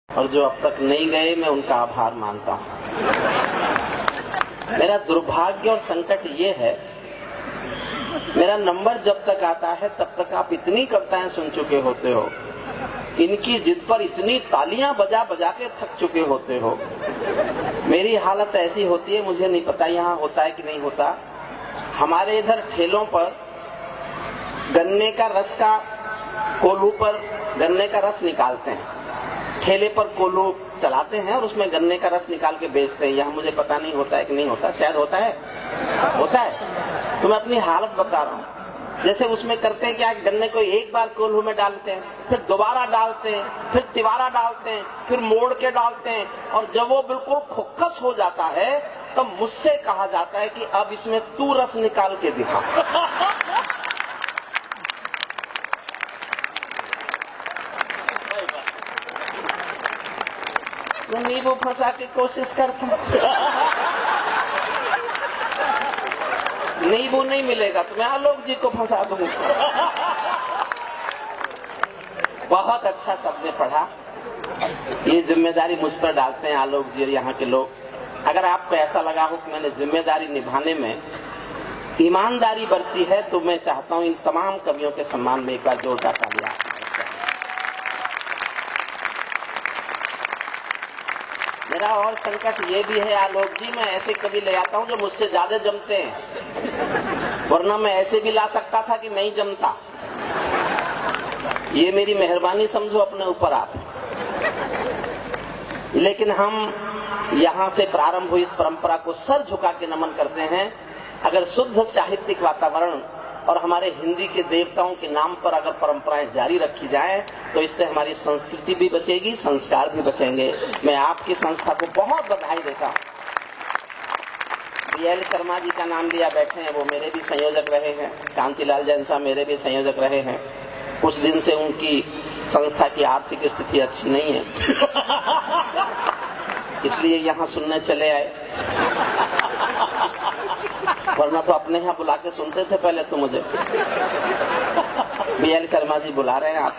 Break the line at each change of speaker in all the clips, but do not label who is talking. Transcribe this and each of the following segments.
और जो अब तक नहीं गए मैं उनका आभार मानता हूं। मेरा दुर्भाग्य और संकट ये है, मेरा नंबर जब तक आता है तब तक आप इतनी कविताएं सुन चुके होते हो, इनकी जिद पर इतनी तालियां बजा बजा के थक चुके होते हो। मेरी हालत ऐसी होती है, मुझे नहीं पता यहाँ होता है कि नहीं होता। हमारे इधर ठेलों पर गन्ने का रस का कोल्हू पर गन्ने का रस निकालते हैं, ठेले पर कोल्हू चलाते हैं और उसमें गन्ने का रस निकाल के बेचते हैं। यहाँ मुझे पता नहीं होता है कि नहीं होता, शायद होता है, होता है। तो मैं अपनी हालत बता रहा हूँ। जैसे उसमें करते हैं क्या, गन्ने को एक बार कोल्हू में डालते हैं, फिर दोबारा डालते हैं, फिर तिवारा डालते हैं, फिर मोड़ के डालते हैं, और जब वो बिल्कुल खुक्कस हो जाता है तब मुझसे कहा जाता है कि अब इसमें तू रस निकाल के दिखा। मैं नींबू फंसा के कोशिश करता हूं, नींबू नहीं मिलेगा तो मैं आलोक जी को फंसा दूंगा। बहुत अच्छा सबने पढ़ा, ये जिम्मेदारी मुझ पर डालते हैं आलोक जी और यहाँ के लोग। अगर आपको ऐसा लगा हो कि मैंने जिम्मेदारी निभाने में ईमानदारी बरती है तो मैं चाहता हूं इन तमाम कवियों के सम्मान में एक बार जोरदार तालियां। मेरा और संकट ये भी है आलोक जी, मैं ऐसे कवि ले आता हूं जो मुझसे ज्यादा जमते हैं, वरना मैं ऐसे भी ला सकता था कि नहीं जमता। ये मेरी मेहरबानी समझो अपने ऊपर आप। लेकिन हम यहां से प्रारंभ हुई इस परंपरा को सर झुका के नमन करते हैं। अगर शुद्ध साहित्यिक वातावरण और हमारे हिंदी के देवताओं के नाम पर अगर परंपराएं जारी रखी जाए तो इससे हमारी संस्कृति भी बचेगी, संस्कार भी बचेंगे। मैं आपकी संस्था को बहुत बधाई देता हूं। बीएल शर्मा जी का नाम लिया बैठे हैं, वो मेरे भी संयोजक रहे हैं। कांतिलाल जैन साहब मेरे भी संयोजक रहे हैं। कुछ दिन से उनकी संस्था की आर्थिक स्थिति अच्छी नहीं है, इसलिए यहाँ सुनने चले आए, वरना तो अपने यहाँ बुला के सुनते थे पहले तो मुझे। बीएल शर्मा जी बुला रहे हैं आप।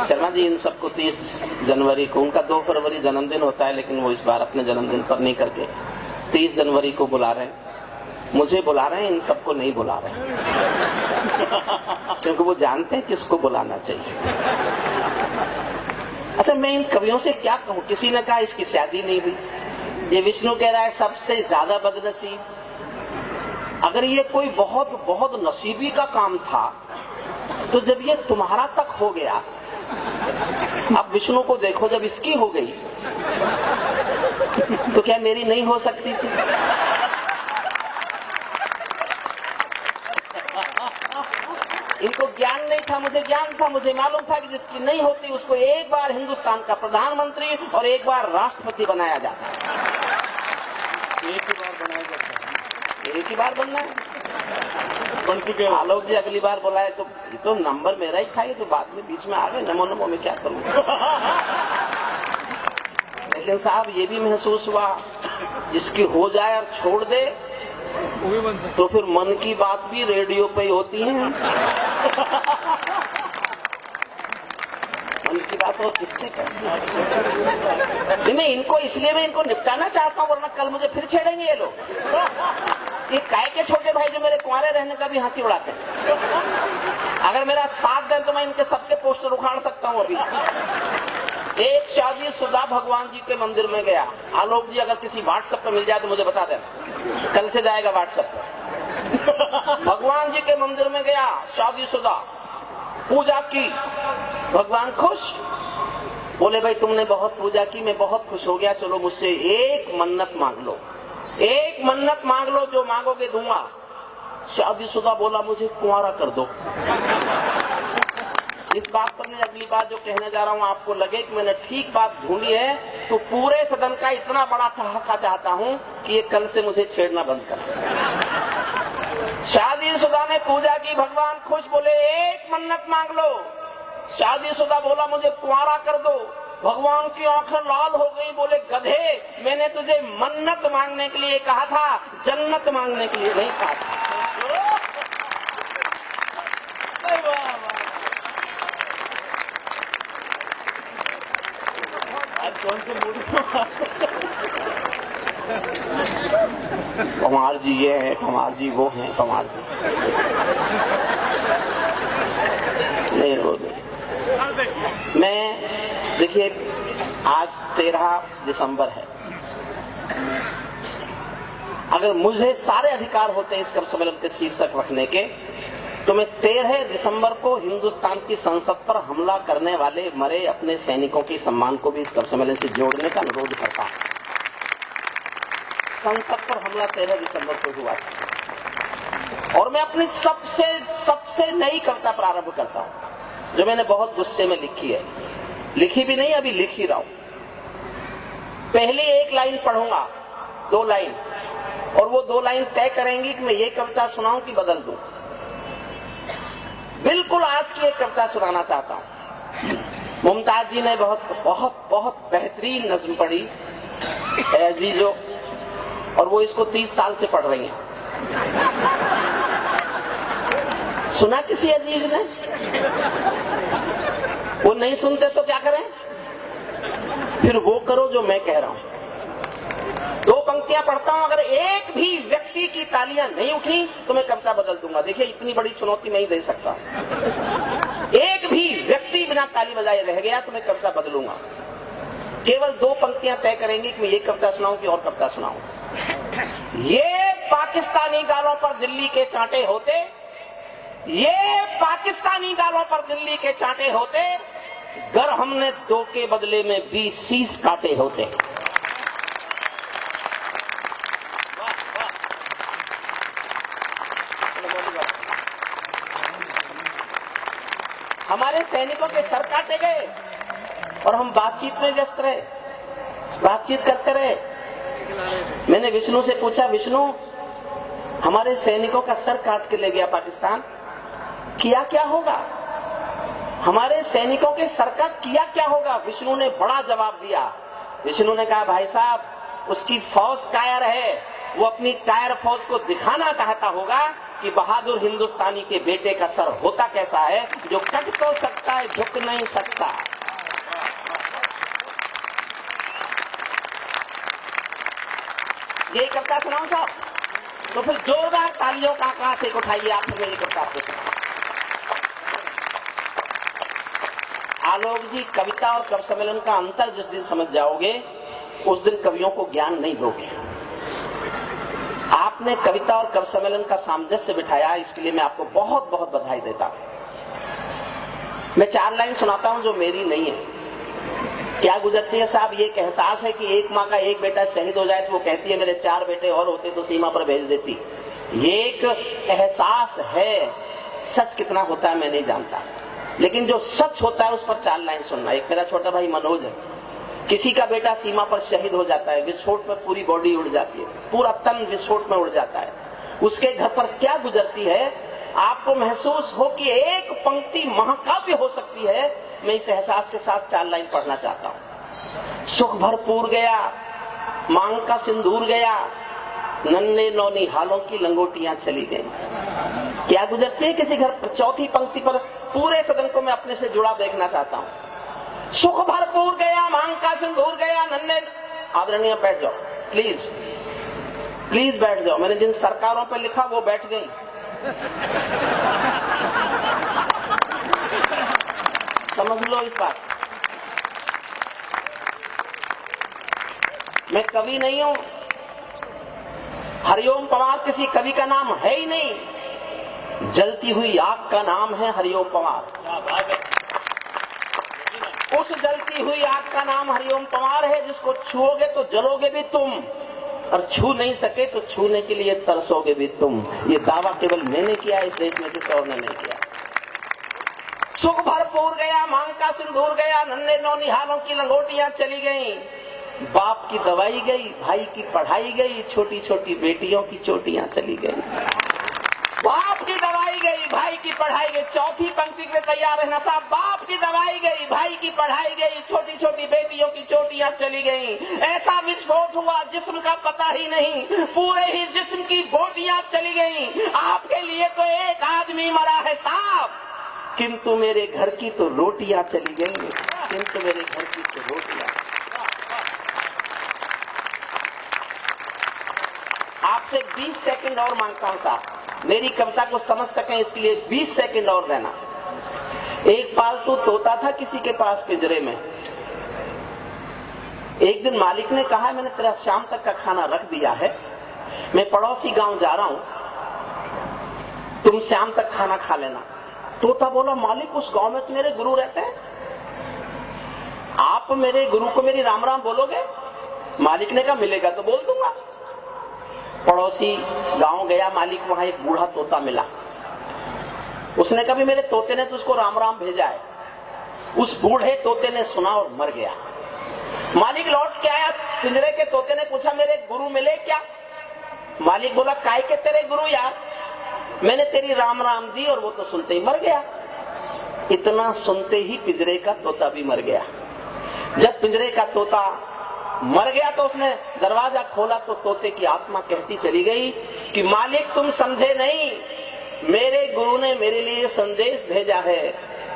शर्मा जी इन सबको 30 जनवरी को, उनका 2 फरवरी जन्मदिन होता है लेकिन वो इस बार अपने जन्मदिन पर नहीं करके 30 जनवरी को बुला रहे हैं। मुझे बुला रहे हैं, इन सबको नहीं बुला रहे हैं, क्योंकि वो जानते हैं किसको बुलाना चाहिए। अच्छा, मैं इन कवियों से क्या कहूं। किसी ने कहा इसकी शादी नहीं हुई, ये विष्णु कह रहा है सबसे ज्यादा बदनसीब। अगर ये कोई बहुत बहुत नसीबी का काम था तो जब ये तुम्हारा तक हो गया, अब विष्णु को देखो, जब इसकी हो गई तो क्या मेरी नहीं हो सकती थी? इनको ज्ञान नहीं था, मुझे ज्ञान था। मुझे मालूम था कि जिसकी नहीं होती उसको एक बार हिंदुस्तान का प्रधानमंत्री और एक बार राष्ट्रपति बनाया जाता है। एक ही बार बनाया जाता है, एक ही बार बनना है। आलोक जी अगली बार बुलाए तो नंबर मेरा ही था, ये तो बाद में बीच में आ गए। नमो नमो में क्या करूं। लेकिन साहब ये भी महसूस हुआ, जिसकी हो जाए और छोड़ दे तो फिर मन की बात भी रेडियो पे ही होती है। मन की बात और किससे करती? मैं इनको इसलिए मैं इनको निपटाना चाहता हूँ, वरना कल मुझे फिर छेड़ेंगे ये लोग। ये काय के छोटे भाई जो मेरे कुंवारे रहने का भी हंसी उड़ाते हैं। अगर मेरा साथ दें तो मैं इनके सबके पोस्टर उखाड़ सकता हूँ। अभी एक शादी शुदा भगवान जी के मंदिर में गया। आलोक जी अगर किसी व्हाट्सएप पे मिल जाए तो मुझे बता देना, कल से जाएगा व्हाट्सएप पे। भगवान जी के मंदिर में गया, शादी शुदा, पूजा की, भगवान खुश। बोले भाई तुमने बहुत पूजा की, मैं बहुत खुश हो गया, चलो मुझसे एक मन्नत मांग लो, एक मन्नत मांग लो, जो मांगोगे दूंगा। शादीशुदा बोला मुझे कुंवारा कर दो। इस बात पर मैं अगली बार जो कहने जा रहा हूं आपको लगे कि मैंने ठीक बात ढूंढी है, तो पूरे सदन का इतना बड़ा ठहाका चाहता हूं कि ये कल से मुझे छेड़ना बंद कर। शादीशुदा ने पूजा की, भगवान खुश, बोले एक मन्नत मांग लो। शादीशुदा बोला मुझे कुंवारा कर दो। भगवान की आंखें लाल हो गई, बोले गधे, मैंने तुझे मन्नत मांगने के लिए कहा था, जन्नत मांगने के लिए नहीं कहा था। कौन से मूड कुमार जी ये हैं, कुमार जी वो हैं, कुमार जी नहीं वो नहीं। मैं देखिए आज 13 दिसंबर है। अगर मुझे सारे अधिकार होते इस कवि सम्मेलन के शीर्षक रखने के तो मैं 13 दिसंबर को हिंदुस्तान की संसद पर हमला करने वाले मरे अपने सैनिकों के सम्मान को भी इस कवि सम्मेलन से जोड़ने का अनुरोध करता हूं। संसद पर हमला 13 दिसंबर को हुआ था और मैं अपनी सबसे नई कविता प्रारंभ करता हूं जो मैंने बहुत गुस्से में लिखी है। लिखी भी नहीं, अभी लिख ही रहा हूं। पहली एक लाइन पढ़ूंगा, 2 लाइन, और वो 2 लाइन तय करेंगी कि मैं ये कविता सुनाऊं कि बदल दूं। बिल्कुल आज की एक कविता सुनाना चाहता हूं। मुमताज जी ने बहुत बेहतरीन नज्म पढ़ी अजीजो, और वो इसको 30 साल से पढ़ रही हैं। सुना किसी अजीज ने? वो नहीं सुनते तो क्या करें? फिर वो करो जो मैं कह रहा हूं। 2 पंक्तियां पढ़ता हूं, अगर एक भी व्यक्ति की तालियां नहीं उठी तो मैं कविता बदल दूंगा। देखिए इतनी बड़ी चुनौती नहीं दे सकता। एक भी व्यक्ति बिना ताली बजाए रह गया तो मैं कविता बदलूंगा। केवल 2 पंक्तियां तय करेंगी कि मैं ये कविता सुनाऊं कि और कविता सुनाऊं। ये पाकिस्तानी गालों पर दिल्ली के चांटे होते, ये पाकिस्तानी गालों पर दिल्ली के चांटे होते, गर हमने 2 के बदले में 20 शीश काटे होते। हमारे सैनिकों के सर काटे गए और हम बातचीत में व्यस्त रहे, बातचीत करते रहे। मैंने विष्णु से पूछा, विष्णु हमारे सैनिकों का सर काट के ले गया पाकिस्तान, किया क्या होगा? हमारे सैनिकों के सर का किया क्या होगा? विष्णु ने बड़ा जवाब दिया। विष्णु ने कहा, भाई साहब उसकी फौज कायर है, वो अपनी कायर फौज को दिखाना चाहता होगा कि बहादुर हिंदुस्तानी के बेटे का सर होता कैसा है, जो कट तो सकता है झुक नहीं सकता। ये कविता सुनाऊं साहब? तो फिर जोरदार तालियों का आकाश एक उठाइए आप मेरी कविता आपको सुनाओ। आलोक जी, कविता और कवि सम्मेलन का अंतर जिस दिन समझ जाओगे उस दिन कवियों को ज्ञान नहीं दोगे। आपने कविता और कवि सम्मेलन का सामंजस्य बिठाया, इसके लिए मैं आपको बहुत बहुत बधाई देता हूं। मैं 4 लाइन सुनाता हूं जो मेरी नहीं है। क्या गुजरती है साहब? ये एक एहसास है कि एक माँ का एक बेटा शहीद हो जाए तो वो कहती है मेरे 4 बेटे और होते तो सीमा पर भेज देती। ये एक एहसास है। सच कितना होता है मैं नहीं जानता, लेकिन जो सच होता है उस पर 4 लाइन सुनना। एक मेरा छोटा भाई मनोज है, किसी का बेटा सीमा पर शहीद हो जाता है, विस्फोट में पूरी बॉडी उड़ जाती है, पूरा तन विस्फोट में उड़ जाता है। उसके घर पर क्या गुजरती है, आपको महसूस हो कि एक पंक्ति महाकाव्य हो सकती है। मैं इस एहसास के साथ 4 लाइन पढ़ना चाहता हूं। सुख भरपूर गया, मांग का सिंदूर गया, नन्हे नौनिहालों की लंगोटियां चली गई। क्या गुजरती है किसी घर पर? 4थी पंक्ति पर पूरे सदन को मैं अपने से जुड़ा देखना चाहता हूं। सुख भरपूर गया, मांग का सिंदूर गया, नन्हे। आदरणीय बैठ जाओ प्लीज, प्लीज बैठ जाओ। मैंने जिन सरकारों पर लिखा वो बैठ गई। समझ लो इस बात। मैं कवि नहीं हूं, हरिओम पवार किसी कवि का नाम है ही नहीं। जलती हुई आग का नाम है हरिओम पवार। उस जलती हुई आग का नाम हरिओम पवार है जिसको छुओगे तो जलोगे भी तुम, और छू नहीं सके तो छूने के लिए तरसोगे भी तुम। ये दावा केवल मैंने किया, इस देश में किसी और ने नहीं किया। सुख भरपूर गया, मांग का सिंदूर गया, नन्हे नौनिहालों की लंगोटियां चली गईं। बाप की दवाई गई, भाई की पढ़ाई गई, छोटी छोटी बेटियों की चोटियां चली गई। बाप की दवाई गई, भाई की पढ़ाई गई। 4थी पंक्ति के तैयार रहना साहब। बाप की दवाई गई, भाई की पढ़ाई गई, छोटी छोटी बेटियों की चोटियां चली गई। ऐसा विस्फोट हुआ जिस्म का पता ही नहीं, पूरे ही जिस्म की बोटियां चली गई। आपके लिए तो एक आदमी मरा है साहब, किंतु मेरे घर की तो रोटियां चली गई, किंतु मेरे घर की तो रोटियां। आपसे 20 सेकंड और मांगता हूं साहब, मेरी कविता को समझ सकें इसके लिए 20 सेकंड और रहना। एक पालतू तोता था किसी के पास पिंजरे में। एक दिन मालिक ने कहा, मैंने तेरा शाम तक का खाना रख दिया है, मैं पड़ोसी गांव जा रहा हूं, तुम शाम तक खाना खा लेना। तोता बोला, मालिक उस गांव में तो मेरे गुरु रहते हैं, आप मेरे गुरु को मेरी राम राम बोलोगे? मालिक ने कहा, मिलेगा तो बोल दूंगा। पड़ोसी गांव गया, मालिक वहां एक बूढ़ा तोता मिला। उसने कहा, मेरे तोते ने तुझको राम राम भेजा है। उस बूढ़े तोते ने सुना और मर गया। मालिक लौट के आया, पिंजरे के तोते ने पूछा, मेरे गुरु मिले क्या? मालिक बोला, काय के तेरे गुरु यार, मैंने तेरी राम राम दी और वो तो सुनते ही मर गया। इतना सुनते ही पिंजरे का तोता भी मर गया। जब पिंजरे का तोता मर गया तो उसने दरवाजा खोला तो तोते की आत्मा कहती चली गई कि मालिक तुम समझे नहीं, मेरे गुरु ने मेरे लिए संदेश भेजा है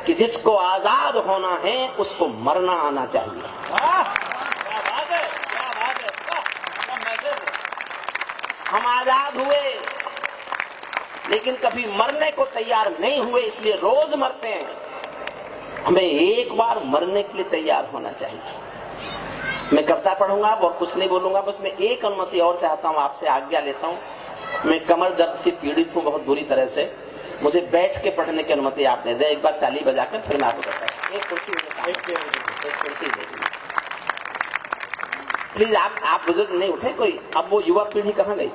कि जिसको आजाद होना है उसको मरना आना चाहिए। हम आजाद हुए लेकिन कभी मरने को तैयार नहीं हुए, इसलिए रोज मरते हैं। हमें एक बार मरने के लिए तैयार होना चाहिए। मैं कविता पढ़ूंगा और कुछ नहीं बोलूंगा, बस मैं एक अनुमति और चाहता हूं, आपसे आज्ञा लेता हूं। मैं कमर दर्द से पीड़ित हूं बहुत बुरी तरह से, मुझे बैठ के पढ़ने की अनुमति आप दे दें। एक बार ताली बजाकर फिर मैं आपको बताऊं। एक कुर्सी दे दीजिए प्लीज। आप बुजुर्ग नहीं उठे कोई, अब वो युवा पीढ़ी कहां गई?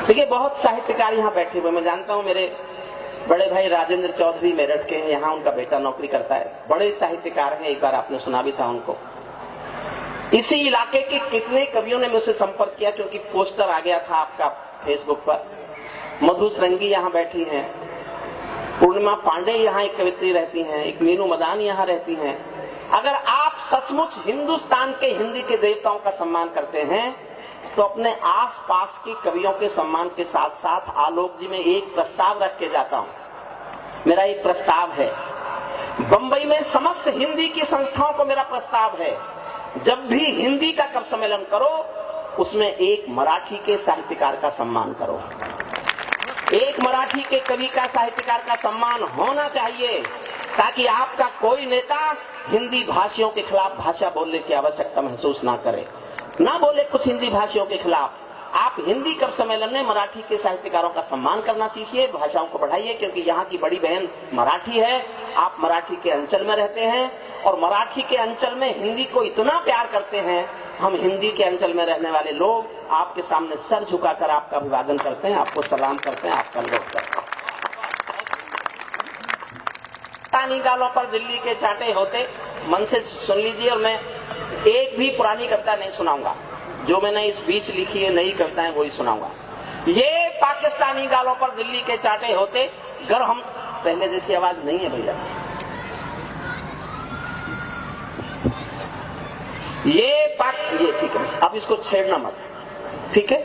देखिए बहुत साहित्यकार यहाँ बैठे हुए, मैं जानता हूँ मेरे बड़े भाई राजेंद्र चौधरी मेरठ के हैं, यहाँ उनका बेटा नौकरी करता है, बड़े साहित्यकार हैं, एक बार आपने सुना भी था उनको। इसी इलाके के कितने कवियों ने मुझसे संपर्क किया क्योंकि पोस्टर आ गया था आपका फेसबुक पर। मधु श्रृंगी यहाँ बैठी हैं, पूर्णिमा पांडे यहाँ एक कवित्री रहती हैं, एक मीनू मदान यहाँ रहती हैं। अगर आप सचमुच हिंदुस्तान के हिंदी के देवताओं का सम्मान करते हैं तो अपने आस पास के कवियों के सम्मान के साथ साथ आलोक जी में एक प्रस्ताव रख के जाता हूं। मेरा एक प्रस्ताव है, बंबई में समस्त हिंदी की संस्थाओं को मेरा प्रस्ताव है, जब भी हिंदी का कवि सम्मेलन करो उसमें एक मराठी के साहित्यकार का सम्मान करो। एक मराठी के कवि का साहित्यकार का सम्मान होना चाहिए ताकि आपका कोई नेता हिंदी भाषियों के खिलाफ भाषा बोलने की आवश्यकता महसूस ना करे, ना बोले कुछ हिंदी भाषियों के खिलाफ। आप हिंदी कवि सम्मेलन में मराठी के साहित्यकारों का सम्मान करना सीखिए, भाषाओं को बढ़ाइए, क्योंकि यहाँ की बड़ी बहन मराठी है। आप मराठी के अंचल में रहते हैं और मराठी के अंचल में हिंदी को इतना प्यार करते हैं। हम हिंदी के अंचल में रहने वाले लोग आपके सामने सर झुकाकर आपका अभिवादन करते हैं, आपको सलाम करते हैं, आपका अनुरोध करते हैं। तानी गालों पर दिल्ली के चाटे होते, मन से सुन लीजिए। और मैं एक भी पुरानी कविता नहीं सुनाऊंगा, जो मैंने इस बीच लिखी है नई कविताएं वही सुनाऊंगा। ये पाकिस्तानी गालों पर दिल्ली के चाटे होते, गर हम पहले जैसी आवाज नहीं है भैया, ये ठीक है, अब इसको छेड़ना मत, ठीक है,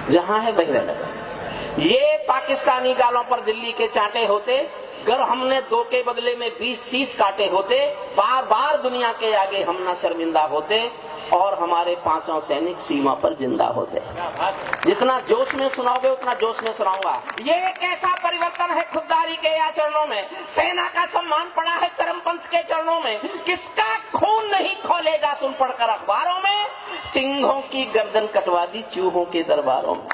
जहां है वही रहना। ये पाकिस्तानी गालों पर दिल्ली के चाटे होते, गर हमने 2 के बदले में 20 शीश काटे होते, बार बार दुनिया के आगे हम ना शर्मिंदा होते और हमारे 5 सैनिक सीमा पर जिंदा होते। जितना जोश में सुनाओगे उतना जोश में सुनाऊंगा। ये कैसा परिवर्तन है खुददारी के आचरणों में, सेना का सम्मान पड़ा है चरमपंथ के चरणों में, किसका खून नहीं खोलेगा सुन पढ़कर अखबारों में, सिंहों की गर्दन कटवा दी चूहों के दरबारों में।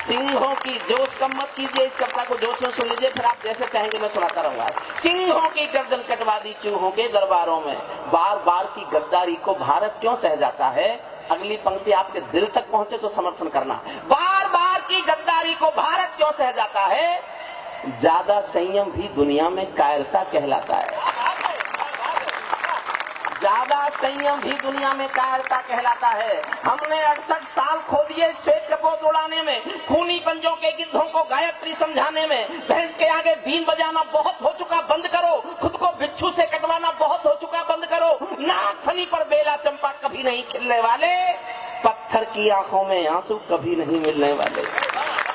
सिंहों की जोश कम मत कीजिए, इस कविता को जोश में सुन लीजिए, फिर आप जैसे चाहेंगे मैं सुनाता रहूंगा। सिंहों की गर्दन कटवा दी चूहों के दरबारों में, बार बार की गद्दारी को भारत क्यों सह जाता है? अगली पंक्ति आपके दिल तक पहुंचे तो समर्थन करना। बार बार की गद्दारी को भारत क्यों सह जाता है? ज्यादा संयम भी दुनिया में कायरता कहलाता है। ज्यादा संयम भी दुनिया में कायरता कहलाता है। हमने 68 साल खो दिए श्वेत कपोत उड़ाने में, खूनी पंजों के गिद्धों को गायत्री समझाने में, भैंस के आगे बीन बजाना बहुत हो चुका बंद करो, खुद को बिच्छू से कटवाना बहुत हो चुका बंद करो, नाक फनी पर बेला चंपा कभी नहीं खिलने वाले, पत्थर की आंखों में आंसू कभी नहीं मिलने वाले।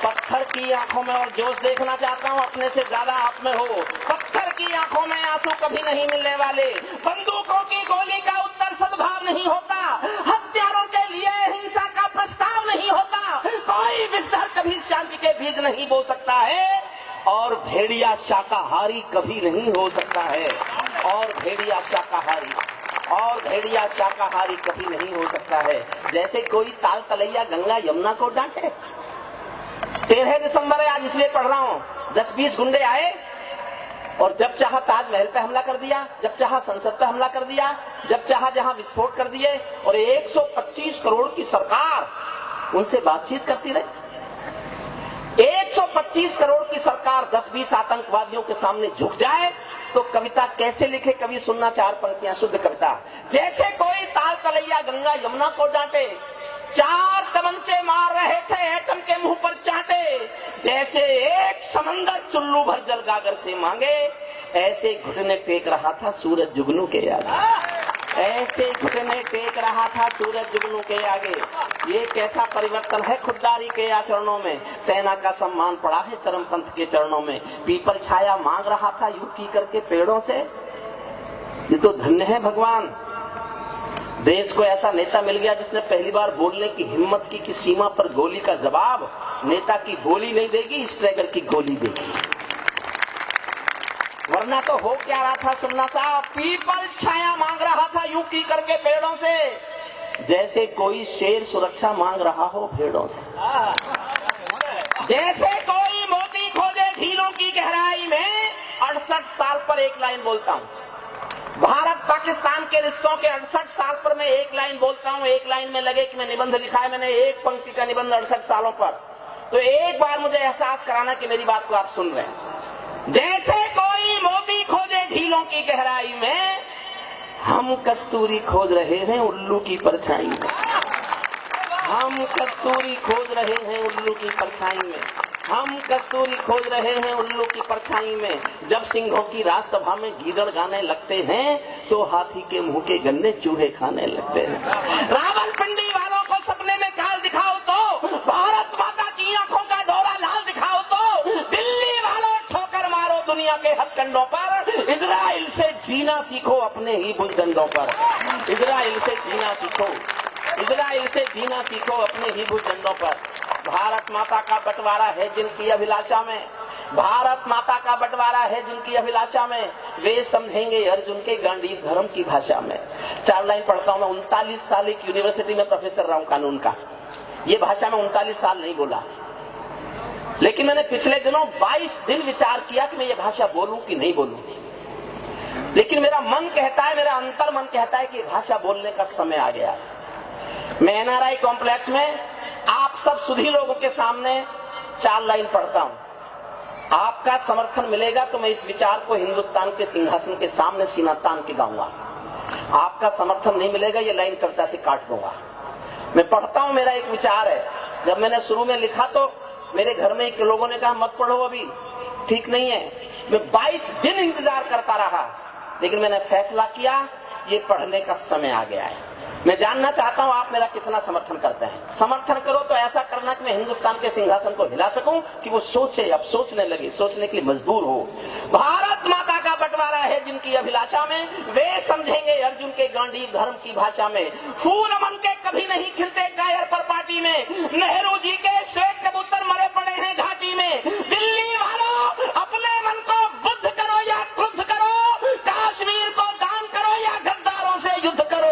पत्थर की आंखों में और जोश देखना चाहता हूं, अपने से ज्यादा आप में हो। पत्थर की आंखों में आंसू कभी नहीं मिलने वाले, बंदूकों की गोली का उत्तर सद्भाव नहीं होता, हथियारों के लिए हिंसा का प्रस्ताव नहीं होता, नहीं बो सकता है, और भेड़िया शाकाहारी कभी नहीं हो सकता है, और भेड़िया शाकाहारी कभी नहीं हो सकता है। जैसे कोई ताल तलैया गंगा यमुना को डांटे। 13 दिसंबर है आज, इसलिए पढ़ रहा हूं। 10-20 गुंडे आए और जब चाहा ताजमहल पे हमला कर दिया, जब चाहा संसद पे हमला कर दिया, जब चाहा जहां विस्फोट कर दिए, और 125 करोड़ की सरकार उनसे बातचीत करती रही। 125 करोड़ की सरकार 10-20 आतंकवादियों के सामने झुक जाए तो कविता कैसे लिखे? कवि सुनना 4 पंक्तियां शुद्ध कविता। जैसे कोई ताल तलैया गंगा यमुना को डांटे, 4 तमंचे मार रहे थे एटम के मुंह पर चाटे, जैसे एक समंदर चुल्लू भर जल गागर से मांगे, ऐसे घुटने टेक रहा था सूरज जुगनू के आगे, ऐसे घुटने टेक रहा था सूरज जुगनू के आगे। ये कैसा परिवर्तन है खुददारी के आचरणों में। सेना का सम्मान पड़ा है चरमपंथ के चरणों में। पीपल छाया मांग रहा था युक्ति करके पेड़ों से। ये तो धन्य है भगवान, देश को ऐसा नेता मिल गया जिसने पहली बार बोलने की हिम्मत की कि सीमा पर गोली का जवाब नेता की गोली नहीं देगी, स्ट्रैगर की गोली देगी। वरना तो हो क्या रहा था सुनना साहब, पीपल छाया मांग रहा था यूं करके पेड़ों से, जैसे कोई शेर सुरक्षा मांग रहा हो भेड़ों से। जैसे कोई मोती खोजे झीलों की गहराई में। 68 साल पर एक लाइन बोलता हूं। भारत पाकिस्तान के रिश्तों के 68 साल पर मैं एक लाइन बोलता हूं। एक लाइन में लगे कि मैं निबंध लिखा है, मैंने एक पंक्ति का निबंध 68 सालों पर। तो एक बार मुझे एहसास कराना कि मेरी बात को आप सुन रहे हैं। जैसे कोई मोती खोजे झीलों की गहराई में, हम कस्तूरी खोज रहे हैं उल्लू की परछाई में। हम कस्तूरी खोज रहे हैं उल्लू की परछाई में। हम कस्तूरी खोज रहे हैं उल्लू की परछाई में। जब सिंहों की राजसभा में गीदड़ गाने लगते हैं तो हाथी के मुंह के गन्ने चूहे खाने लगते हैं। रावलपिंडी वालों को सपने में काल दिखाओ तो, भारत माता की आंखों का डोरा लाल दिखाओ तो, दिल्ली वालों ठोकर मारो दुनिया के हथकंडों पर। इजराइल से जीना सीखो अपने ही भुजदंडों पर। इजराइल से जीना सीखो, इजराइल से जीना सीखो अपने ही भुजदंडों पर। भारत माता का बंटवारा है जिनकी अभिलाषा में, भारत माता का बंटवारा है जिनकी अभिलाषा में, वे समझेंगे अर्जुन के गांडीव धर्म की भाषा में। 4 लाइन पढ़ता हूं मैं। 39 साल एक यूनिवर्सिटी में प्रोफेसर रहा हूं कानून का। ये भाषा में 39 साल नहीं बोला, लेकिन मैंने पिछले दिनों 22 दिन विचार किया कि मैं ये भाषा बोलूं कि नहीं बोलूं। लेकिन मेरा मन कहता है, मेरा अंतर मन कहता है कि भाषा बोलने का समय आ गया। मैं एनआरआई कॉम्प्लेक्स में आप सब सुधी लोगों के सामने 4 लाइन पढ़ता हूं। आपका समर्थन मिलेगा तो मैं इस विचार को हिंदुस्तान के सिंहासन के सामने सीना तान के गाऊंगा। आपका समर्थन नहीं मिलेगा, ये लाइन कविता से काट दूंगा। मैं पढ़ता हूं, मेरा एक विचार है। जब मैंने शुरू में लिखा तो मेरे घर में एक लोगों ने कहा मत पढ़ो, अभी ठीक नहीं है। मैं 22 दिन इंतजार करता रहा, लेकिन मैंने फैसला किया ये पढ़ने का समय आ गया है। मैं जानना चाहता हूं आप मेरा कितना समर्थन करते हैं। समर्थन करो तो ऐसा करना कि मैं हिंदुस्तान के सिंहासन को हिला सकूं, कि वो सोचे, अब सोचने लगे, सोचने के लिए मजबूर हो। भारत माता का बंटवारा है जिनकी अभिलाषा में, वे समझेंगे अर्जुन के गांडीव धर्म की भाषा में। फूल अमन के कभी नहीं खिलते कायर पर पार्टी में, नेहरू जी के श्वेत कबूतर मरे पड़े हैं घाटी में। दिल्ली वालों अपने मन को बुद्ध करो या क्रुद्ध करो, कश्मीर को दान करो या गद्दारों से युद्ध करो।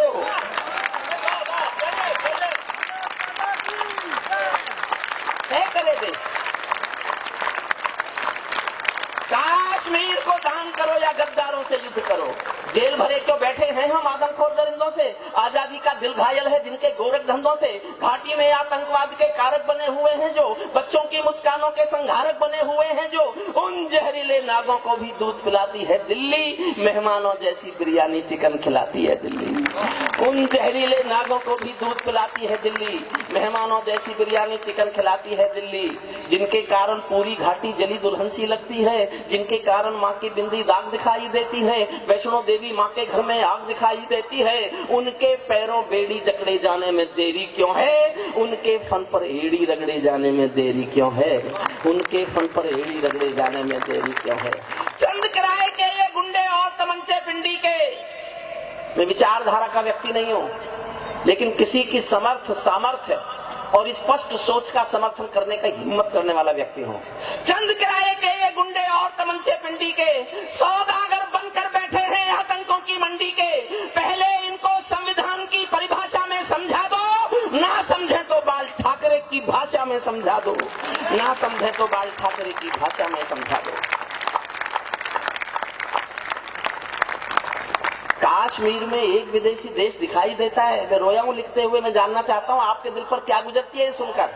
कश्मीर को दान करो या गद्दारों से युद्ध करो। जेल भरे क्यों बैठे हैं हम आदमखोर दरिंदों से, आजादी का दिल घायल है जिनके गोरख धंधों से। घाटी में आतंकवाद के कारक बने हुए हैं जो, बच्चों की मुस्कानों के संघारक बने हुए हैं जो, उन जहरीले नागों को भी दूध पिलाती है दिल्ली, मेहमानों जैसी बिरयानी चिकन खिलाती है दिल्ली। उन जहरीले नागों को भी दूध पिलाती है दिल्ली, मेहमानों जैसी बिरयानी चिकन खिलाती है दिल्ली। जिनके कारण पूरी घाटी जली दुल्हन सी लगती है, जिनके कारण माँ की बिंदी दाग दिखाई देती है, वैष्णो देवी माँ के घर में आग दिखाई देती है। उनके पैरों बेड़ी जकड़े जाने में देरी क्यों है, उनके फन पर एड़ी रगड़े जाने में देरी क्यों है, उनके फन पर एड़ी रगड़े जाने में देरी क्यों है। चंद किराए के ये गुंडे और तमंचे पिंडी के। मैं विचारधारा का व्यक्ति नहीं हूं, लेकिन किसी की सामर्थ्य और स्पष्ट सोच का समर्थन करने का हिम्मत करने वाला व्यक्ति हूं। चंद किराए के ये गुंडे और तमंचे पिंडी के सौदागर बनकर बैठे हैं आतंकों की मंडी के। पहले इनको संविधान की परिभाषा में समझा दो, ना समझे तो बाल ठाकरे की भाषा में समझा दो, ना समझे तो बाल ठाकरे की भाषा में समझा दो। कश्मीर में एक विदेशी देश दिखाई देता है। मैं रोया हूं लिखते हुए। मैं जानना चाहता हूं आपके दिल पर क्या गुजरती है ये सुनकर।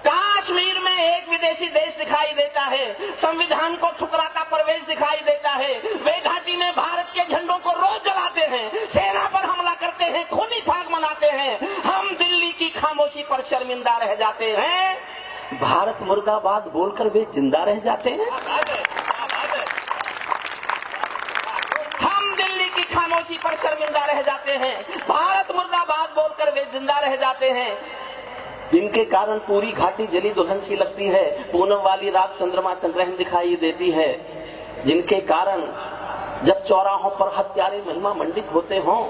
कश्मीर में एक विदेशी देश दिखाई देता है, संविधान को ठुकराता प्रवेश दिखाई देता है। वे घाटी में भारत के झंडों को रोज जलाते हैं, सेना पर हमला करते हैं, खूनी फाग मनाते हैं। हम दिल्ली की खामोशी पर शर्मिंदा रह जाते हैं। भारत मुर्दाबाद बोलकर वे जिंदा रह जाते हैं। खामोशी पर शर्मिंदा रह जाते हैं, भारत मुर्दाबाद बोलकर वे जिंदा रह जाते हैं। जिनके कारण पूरी घाटी जली दुल्हन सी लगती है, पूनम वाली रात चंद्रमा चंद्रहीन दिखाई देती है। जिनके कारण जब चौराहों पर हत्यारे महिमा मंडित होते हों।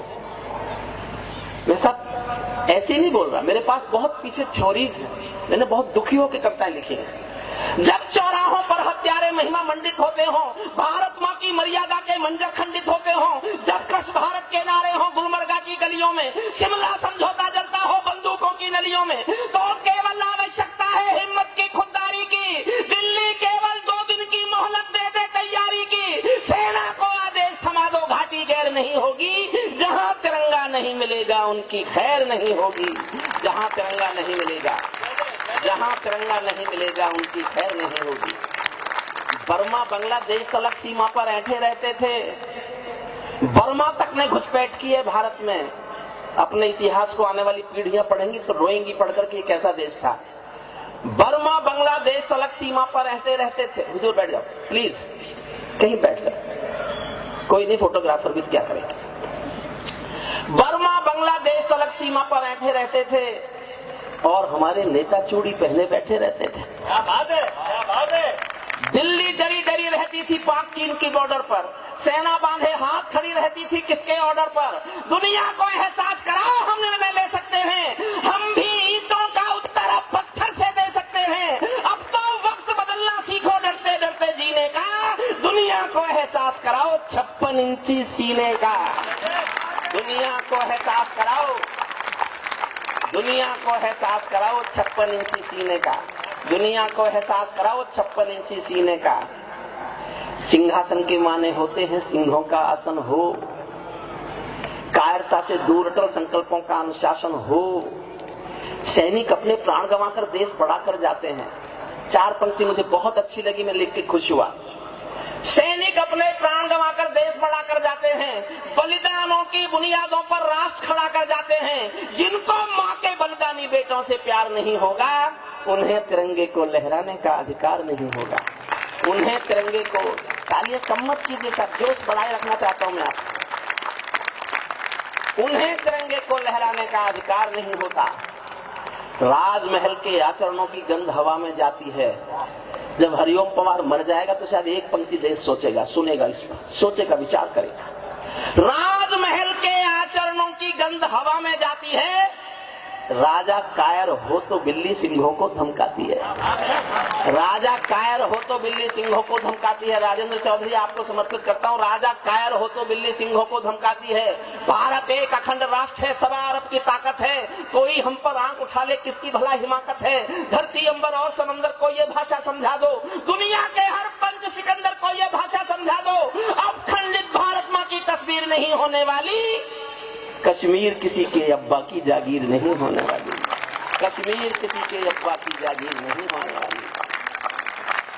मैं सब ऐसे नहीं बोल रहा, मेरे पास बहुत पीछे थ्योरीज हैं, मैंने बहुत दुखी होकर कविताएं लिखी हैं। जब चौराहों पर हत्यारे महिमा मंडित होते हों, भारत मां की मर्यादा के मंजर खंडित होते हों, जब कृष्ण भारत के नारे हों गुलमर्गा की गलियों में, शिमला समझौता जलता हो बंदूकों की नलियों में, तो केवल आवश्यकता है हिम्मत की, खुददारी की। दिल्ली केवल 2 दिन की मोहलत दे दे तैयारी की। सेना को आदेश थमा दो, घाटी गैर नहीं होगी। जहां तिरंगा नहीं मिलेगा उनकी खैर नहीं होगी। जहां तिरंगा नहीं मिलेगा, जहां तिरंगा नहीं मिलेगा उनकी खैर नहीं होगी। बर्मा बांग्लादेश तलक सीमा पर ऐंठे रहते थे। बर्मा तक ने घुसपैठ की है भारत में। अपने इतिहास को आने वाली पीढ़ियां पढ़ेंगी तो रोएंगी पढ़कर कि कैसा देश था। बर्मा बांग्लादेश तलक सीमा पर ऐंठे रहते थे। हुजूर बैठ जाओ प्लीज, कहीं बैठ जाओ, कोई नहीं, फोटोग्राफर भी क्या करेंगे। बर्मा बांग्लादेश तलक सीमा पर ऐंठे रहते थे और हमारे नेता चूड़ी पहने बैठे रहते थे।
क्या बात है, क्या बात है।
दिल्ली डरी डरी रहती थी पाक चीन की बॉर्डर पर, सेना बांधे हाथ खड़ी रहती थी किसके ऑर्डर पर। दुनिया को एहसास कराओ हम निर्णय ले सकते हैं, हम भी ईंटों का उत्तर अब पत्थर से दे सकते हैं। अब तो वक्त बदलना सीखो डरते डरते जीने का। दुनिया को एहसास कराओ 56 इंची सीने का। दुनिया को एहसास कराओ, दुनिया को एहसास कराओ 56 इंची सीने का। दुनिया को एहसास कराओ 56 इंची सीने का। सिंहासन के माने होते हैं सिंहों का आसन हो। कायरता से दूर अटल संकल्पों का अनुशासन हो। सैनिक अपने प्राण गंवाकर देश बढ़ाकर जाते हैं। 4 पंक्ति मुझे बहुत अच्छी लगी, मैं लिख के खुश हुआ। सैनिक अपने प्राण गंवाकर देश बढ़ाकर जाते हैं, बलिदानों की बुनियादों पर राष्ट्र खड़ा कर जाते हैं। जिनको मां के बलिदानी बेटों से प्यार नहीं होगा उन्हें तिरंगे को लहराने का अधिकार नहीं होगा। उन्हें तिरंगे को, तालियां कम मत कीजिए सब, जोश बढ़ाए रखना चाहता हूं मैं आपको। उन्हें तिरंगे को लहराने का अधिकार नहीं होता। राजमहल के आचरणों की गंध हवा में जाती है। जब हरिओम पवार मर जाएगा तो शायद एक पंक्ति देश सोचेगा, सुनेगा, इस पर सोचेगा, विचार करेगा। राजमहल के आचरणों की गंध हवा में जाती है। राजा कायर हो तो बिल्ली सिंहों को धमकाती है। राजा कायर हो तो बिल्ली सिंहों को धमकाती है। राजेंद्र चौधरी आपको समर्पित करता हूं। राजा कायर हो तो बिल्ली सिंहों को धमकाती है। भारत एक अखंड राष्ट्र है, 1.25 अरब की ताकत है। कोई हम पर आंख उठा ले किसकी भला हिमाकत है। धरती अंबर और समंदर को ये भाषा समझा दो। दुनिया के हर पंच सिकंदर को ये भाषा समझा दो। अब खंडित भारत मां की तस्वीर नहीं होने वाली। कश्मीर किसी के अब्बा की जागीर नहीं होने वाली। कश्मीर किसी के अब्बा की जागीर नहीं होने वाली।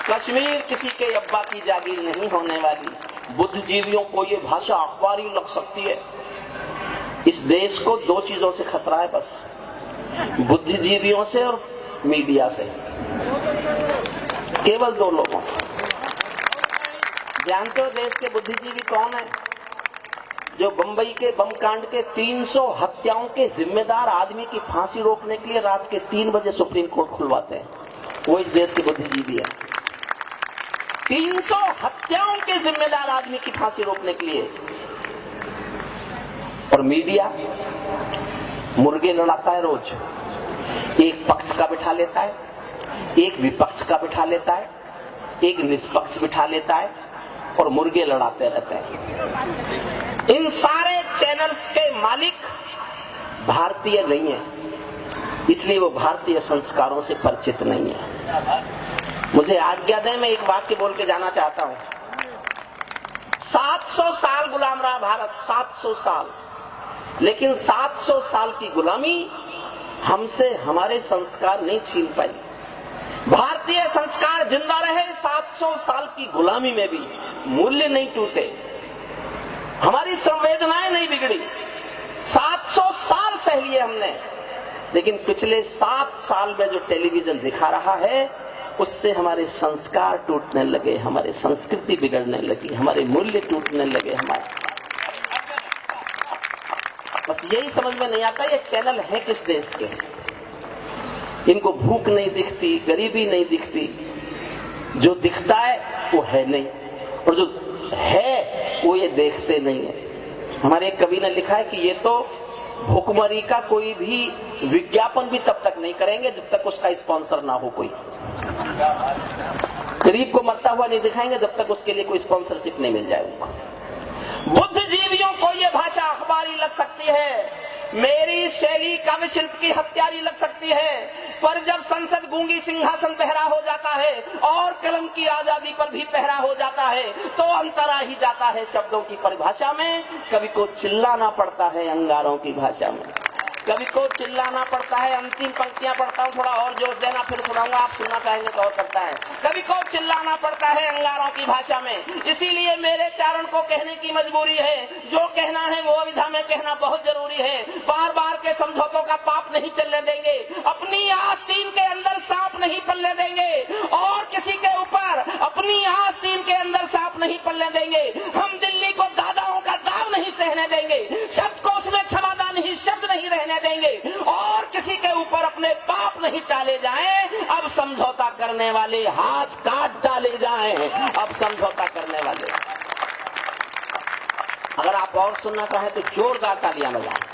कश्मीर किसी के अब्बा की जागीर नहीं होने वाली। बुद्धिजीवियों को ये भाषा अखबारी लग सकती है। इस देश को 2 चीजों से खतरा है बस, बुद्धिजीवियों से और मीडिया से, केवल 2 लोगों से। जानते हो देश के बुद्धिजीवी कौन है? जो बंबई के बम कांड के 300 हत्याओं के जिम्मेदार आदमी की फांसी रोकने के लिए रात के 3 बजे सुप्रीम कोर्ट खुलवाते हैं, वो इस देश के बुद्धिजीवी है। 300 हत्याओं के जिम्मेदार आदमी की फांसी रोकने के लिए। और मीडिया मुर्गे लड़ाता है रोज। एक पक्ष का बिठा लेता है, एक विपक्ष का बिठा लेता है, एक निष्पक्ष बिठा लेता है और मुर्गे लड़ाते रहते हैं। इन सारे चैनल्स के मालिक भारतीय नहीं है, इसलिए वो भारतीय संस्कारों से परिचित नहीं है। मुझे आज्ञा दें, मैं एक वाक्य बोल के जाना चाहता हूं। 700 साल गुलाम रहा भारत, 700 साल, लेकिन 700 साल की गुलामी हमसे हमारे संस्कार नहीं छीन पाई। भारतीय संस्कार जिंदा रहे, 700 साल की गुलामी में भी मूल्य नहीं टूटे, हमारी संवेदनाएं नहीं बिगड़ी। 700 साल सह लिए हमने, लेकिन पिछले 7 साल में जो टेलीविजन दिखा रहा है उससे हमारे संस्कार टूटने लगे, हमारे संस्कृति बिगड़ने लगी, हमारे मूल्य टूटने लगे। हमारे बस यही समझ में नहीं आता, ये चैनल है किस देश के। इनको भूख नहीं दिखती, गरीबी नहीं दिखती, जो दिखता है वो है नहीं, और जो है वो ये देखते नहीं है। हमारे एक कवि ने लिखा है कि ये तो भुखमरी का कोई भी विज्ञापन भी तब तक नहीं करेंगे जब तक उसका स्पॉन्सर ना हो कोई। गरीब को मरता हुआ नहीं दिखाएंगे जब तक उसके लिए कोई स्पॉन्सरशिप नहीं मिल जाए उनको। बुद्धिजीवियों को ये भाषा अखबारी लग सकती है, मेरी शैली काव्य शिल्प की हत्यारी लग सकती है, पर जब संसद गूंगी सिंहासन पहरा हो जाता है और कलम की आजादी पर भी पहरा हो जाता है तो अंतरा ही जाता है शब्दों की परिभाषा में। कवि को चिल्लाना पड़ता है अंगारों की भाषा में, कवि को चिल्लाना पड़ता है। अंतिम पंक्तियां पढ़ता हूं, थोड़ा और जोश देना फिर सुनाऊंगा, आप सुनना चाहेंगे तो और करता है। कवि को चिल्लाना पड़ता है अंगारों की भाषा में, इसीलिए मेरे चारण को कहने की मजबूरी है। जो कहना है वो अविधा में कहना बहुत जरूरी है। बार बार के समझौतों का पाप नहीं चलने देंगे, अपनी आस्तीन के अंदर सांप नहीं पलने देंगे, और किसी के ऊपर अपनी आस्तीन के अंदर सांप नहीं पलने देंगे। हम दिल्ली को दादाओं का दाव नहीं सहने देंगे, शब्द को उसमें क्षमादान ही शब्द नहीं रहने देंगे, और किसी के ऊपर अपने पाप नहीं टाले जाएं। अब समझौता करने वाले हाथ काट डाले जाएं, अब समझौता करने वाले। अगर आप और सुनना चाहें तो जोरदार तालियां बजाएं।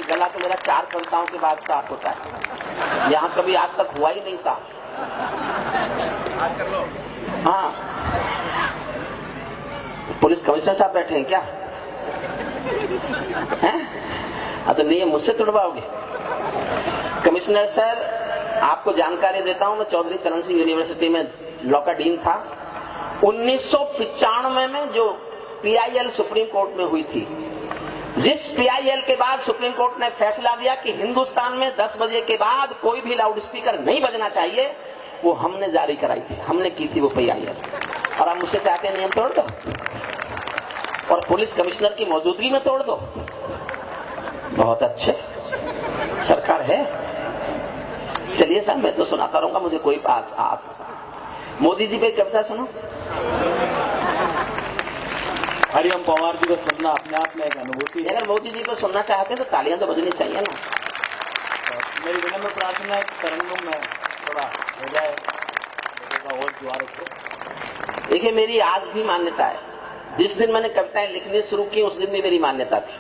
गला तो मेरा 4 कविताओं के बाद साफ होता है, यहां कभी आज तक हुआ ही नहीं साफ। हाँ, पुलिस कमिश्नर साहब बैठे हैं क्या? हैं? तो नहीं, मुझसे तुड़वाओगे? कमिश्नर सर, आपको जानकारी देता हूं, मैं चौधरी चरण सिंह यूनिवर्सिटी में लॉ का डीन था। 1995 में जो PIL सुप्रीम कोर्ट में हुई थी, जिस PIL के बाद सुप्रीम कोर्ट ने फैसला दिया कि हिंदुस्तान में 10 बजे के बाद कोई भी लाउड स्पीकर नहीं बजना चाहिए, वो हमने जारी कराई थी, हमने की थी वो PIL। और आप मुझसे चाहते हैं नियम तोड़ दो और पुलिस कमिश्नर की मौजूदगी में तोड़ दो? बहुत अच्छे, सरकार है। चलिए साहब, मैं तो सुनाता रहूंगा, मुझे कोई बात। आप मोदी जी पे कविता सुनो।
हरिओम पवार जी को सुनना अपने आप में एक अनुभूति है।
अगर मोदी जी को सुनना चाहते हैं तो तालियां तो बजनी चाहिए ना।
मेरी विनम्र प्रार्थना है तरंगम में थोड़ा हो जाए और द्वार।
देखिए, मेरी आज भी मान्यता है, जिस दिन मैंने कविताएं लिखनी शुरू की उस दिन भी मेरी मान्यता थी,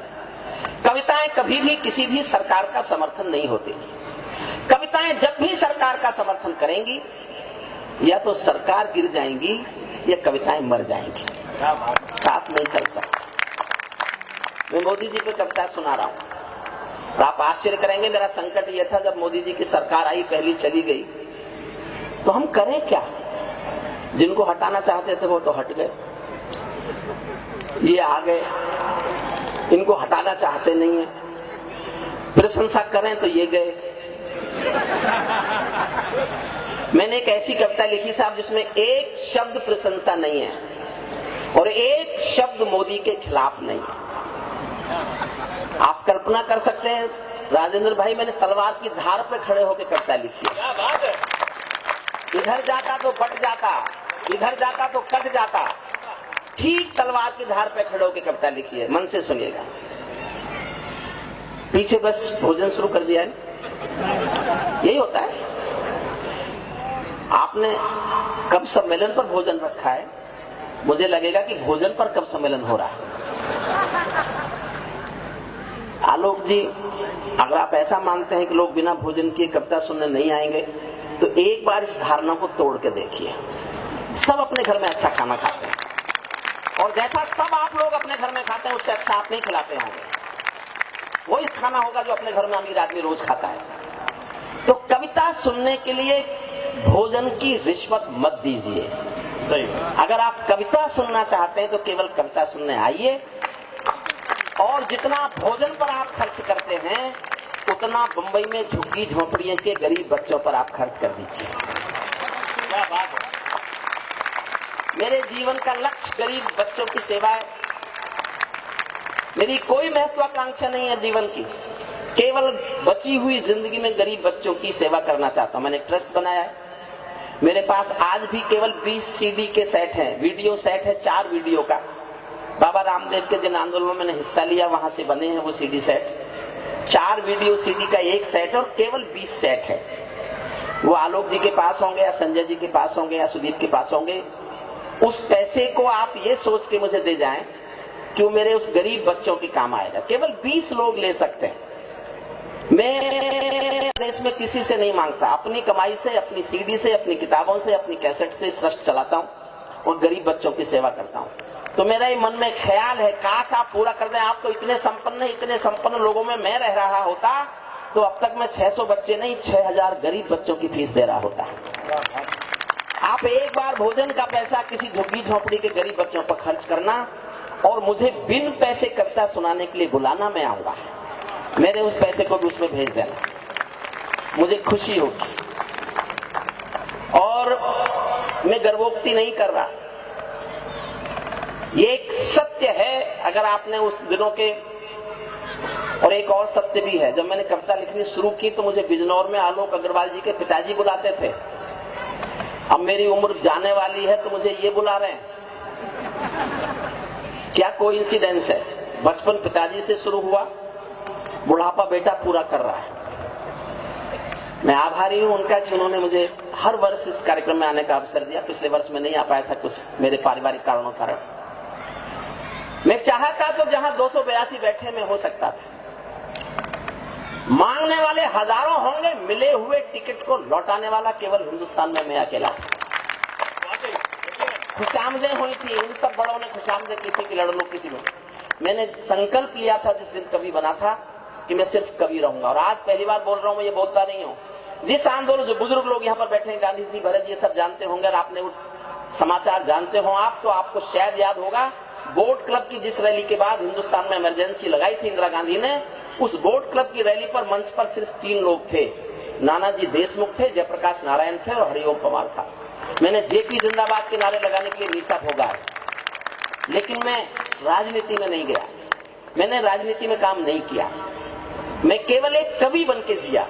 कविताएं कभी भी किसी भी सरकार का समर्थन नहीं होती। कविताएं जब भी सरकार का समर्थन करेंगी, या तो सरकार गिर जाएंगी या कविताएं मर जाएंगी, साथ नहीं चल सकता। मैं मोदी जी पे कविता सुना रहा हूं, आप आश्चर्य करेंगे। मेरा संकट यह था, जब मोदी जी की सरकार आई, पहली चली गई, तो हम करें क्या? जिनको हटाना चाहते थे वो तो हट गए, ये आ गए, इनको हटाना चाहते नहीं है, प्रशंसा करें तो ये गए। मैंने एक ऐसी कविता लिखी साहब जिसमें एक शब्द प्रशंसा नहीं है और एक शब्द मोदी के खिलाफ नहीं है। आप कल्पना कर सकते हैं राजेंद्र भाई, मैंने तलवार की धार पर खड़े होकर कविता लिखी है।
क्या बात है।
इधर जाता तो बट जाता, इधर जाता तो कट जाता, ठीक तलवार की धार पे खड़े होकर कविता लिखी है। मन से सुनिएगा। पीछे बस भोजन शुरू कर दिया है, यही होता है। आपने कब सम्मेलन पर भोजन रखा है? मुझे लगेगा कि भोजन पर कब सम्मेलन हो रहा है। आलोक जी, अगर आप ऐसा मानते हैं कि लोग बिना भोजन किए कविता सुनने नहीं आएंगे, तो एक बार इस धारणा को तोड़ के देखिए। सब अपने घर में अच्छा खाना खाते हैं, और जैसा सब आप लोग अपने घर में खाते हैं उससे अच्छा आप नहीं खिलाते होंगे। वही खाना होगा जो अपने घर में अमीर आदमी रोज खाता है। तो कविता सुनने के लिए भोजन की रिश्वत मत दीजिए।
सही।
अगर आप कविता सुनना चाहते हैं तो केवल कविता सुनने आइए, और जितना भोजन पर आप खर्च करते हैं उतना बंबई में झुग्गी झोंपड़ियों के गरीब बच्चों पर आप खर्च कर दीजिए।
क्या बात है।
मेरे जीवन का लक्ष्य गरीब बच्चों की सेवा है। मेरी कोई महत्वाकांक्षा नहीं है जीवन की, केवल बची हुई जिंदगी में गरीब बच्चों की सेवा करना चाहता हूं। मैंने एक ट्रस्ट बनाया है। मेरे पास आज भी केवल 20 सीडी के सेट हैं, वीडियो सेट है 4 वीडियो का। बाबा रामदेव के जिन आंदोलनों में मैंने हिस्सा लिया वहां से बने हैं वो सीडी सेट। 4 वीडियो सीडी का एक सेट और केवल 20 सेट है। वो आलोक जी के पास होंगे या संजय जी के पास होंगे या सुदीप के पास होंगे। उस पैसे को आप ये सोच के मुझे दे जाएं कि वो मेरे उस गरीब बच्चों के काम आएगा। केवल 20 लोग ले सकते हैं। मैं देश में किसी से नहीं मांगता, अपनी कमाई से, अपनी सीडी से, अपनी किताबों से, अपनी कैसेट से ट्रस्ट चलाता हूं और गरीब बच्चों की सेवा करता हूं। तो मेरा ये मन में ख्याल है, काश आप पूरा कर दें। आप तो इतने संपन्न लोगों में मैं रह रहा होता तो अब तक मैं 600 बच्चे नहीं 6000 गरीब बच्चों की फीस दे रहा होता। आप एक बार भोजन का पैसा किसी झुग्गी झोंपड़ी के गरीब बच्चों पर खर्च करना और मुझे बिन पैसे कविता सुनाने के लिए बुलाना, मैं आऊंगा। मेरे उस पैसे को भी उसमें भेज देना, मुझे खुशी होगी। और मैं गर्वोक्ति नहीं कर रहा, ये एक सत्य है। अगर आपने उस दिनों के, और एक और सत्य भी है, जब मैंने कविता लिखनी शुरू की तो मुझे बिजनौर में आलोक अग्रवाल जी के पिताजी बुलाते थे। अब मेरी उम्र जाने वाली है तो मुझे ये बुला रहे हैं। क्या कोइंसिडेंस है। बचपन पिताजी से शुरू हुआ, बुढ़ापा बेटा पूरा कर रहा है। मैं आभारी हूं उनका कि उन्होंने मुझे हर वर्ष इस कार्यक्रम में आने का अवसर दिया। पिछले वर्ष में नहीं आ पाया था, कुछ मेरे पारिवारिक कारणों के कारण। मैं चाहता तो जहां 282 बैठे में हो सकता था। मांगने वाले हजारों होंगे, मिले हुए टिकट को लौटाने वाला केवल हिंदुस्तान में मैं अकेला। खुशामदें हुई थी, इन सब बड़ों ने खुशामदें की थी कि लड़ लो किसी में। मैंने संकल्प लिया था जिस दिन कवि बना था कि मैं सिर्फ कवि रहूंगा। और आज पहली बार बोल रहा हूं, मैं ये बोलता नहीं हूं। जिस आंदोलन, जो बुजुर्ग लोग यहाँ पर बैठे हैं, गांधी जी, भरत जी, ये सब जानते होंगे। और आपने समाचार जानते हो आप, तो आपको शायद याद होगा बोट क्लब की जिस रैली के बाद हिंदुस्तान में इमरजेंसी लगाई थी इंदिरा गांधी ने, उस बोट क्लब की रैली पर मंच पर सिर्फ 3 लोग थे। नानाजी देशमुख थे, जयप्रकाश नारायण थे और हरिओम पवार था। मैंने जेपी जिंदाबाद के नारे लगाने के लिए मीसा भोगा है, लेकिन मैं राजनीति में नहीं गया। मैंने राजनीति में काम नहीं किया। मैं केवल एक कवि बन के जिया।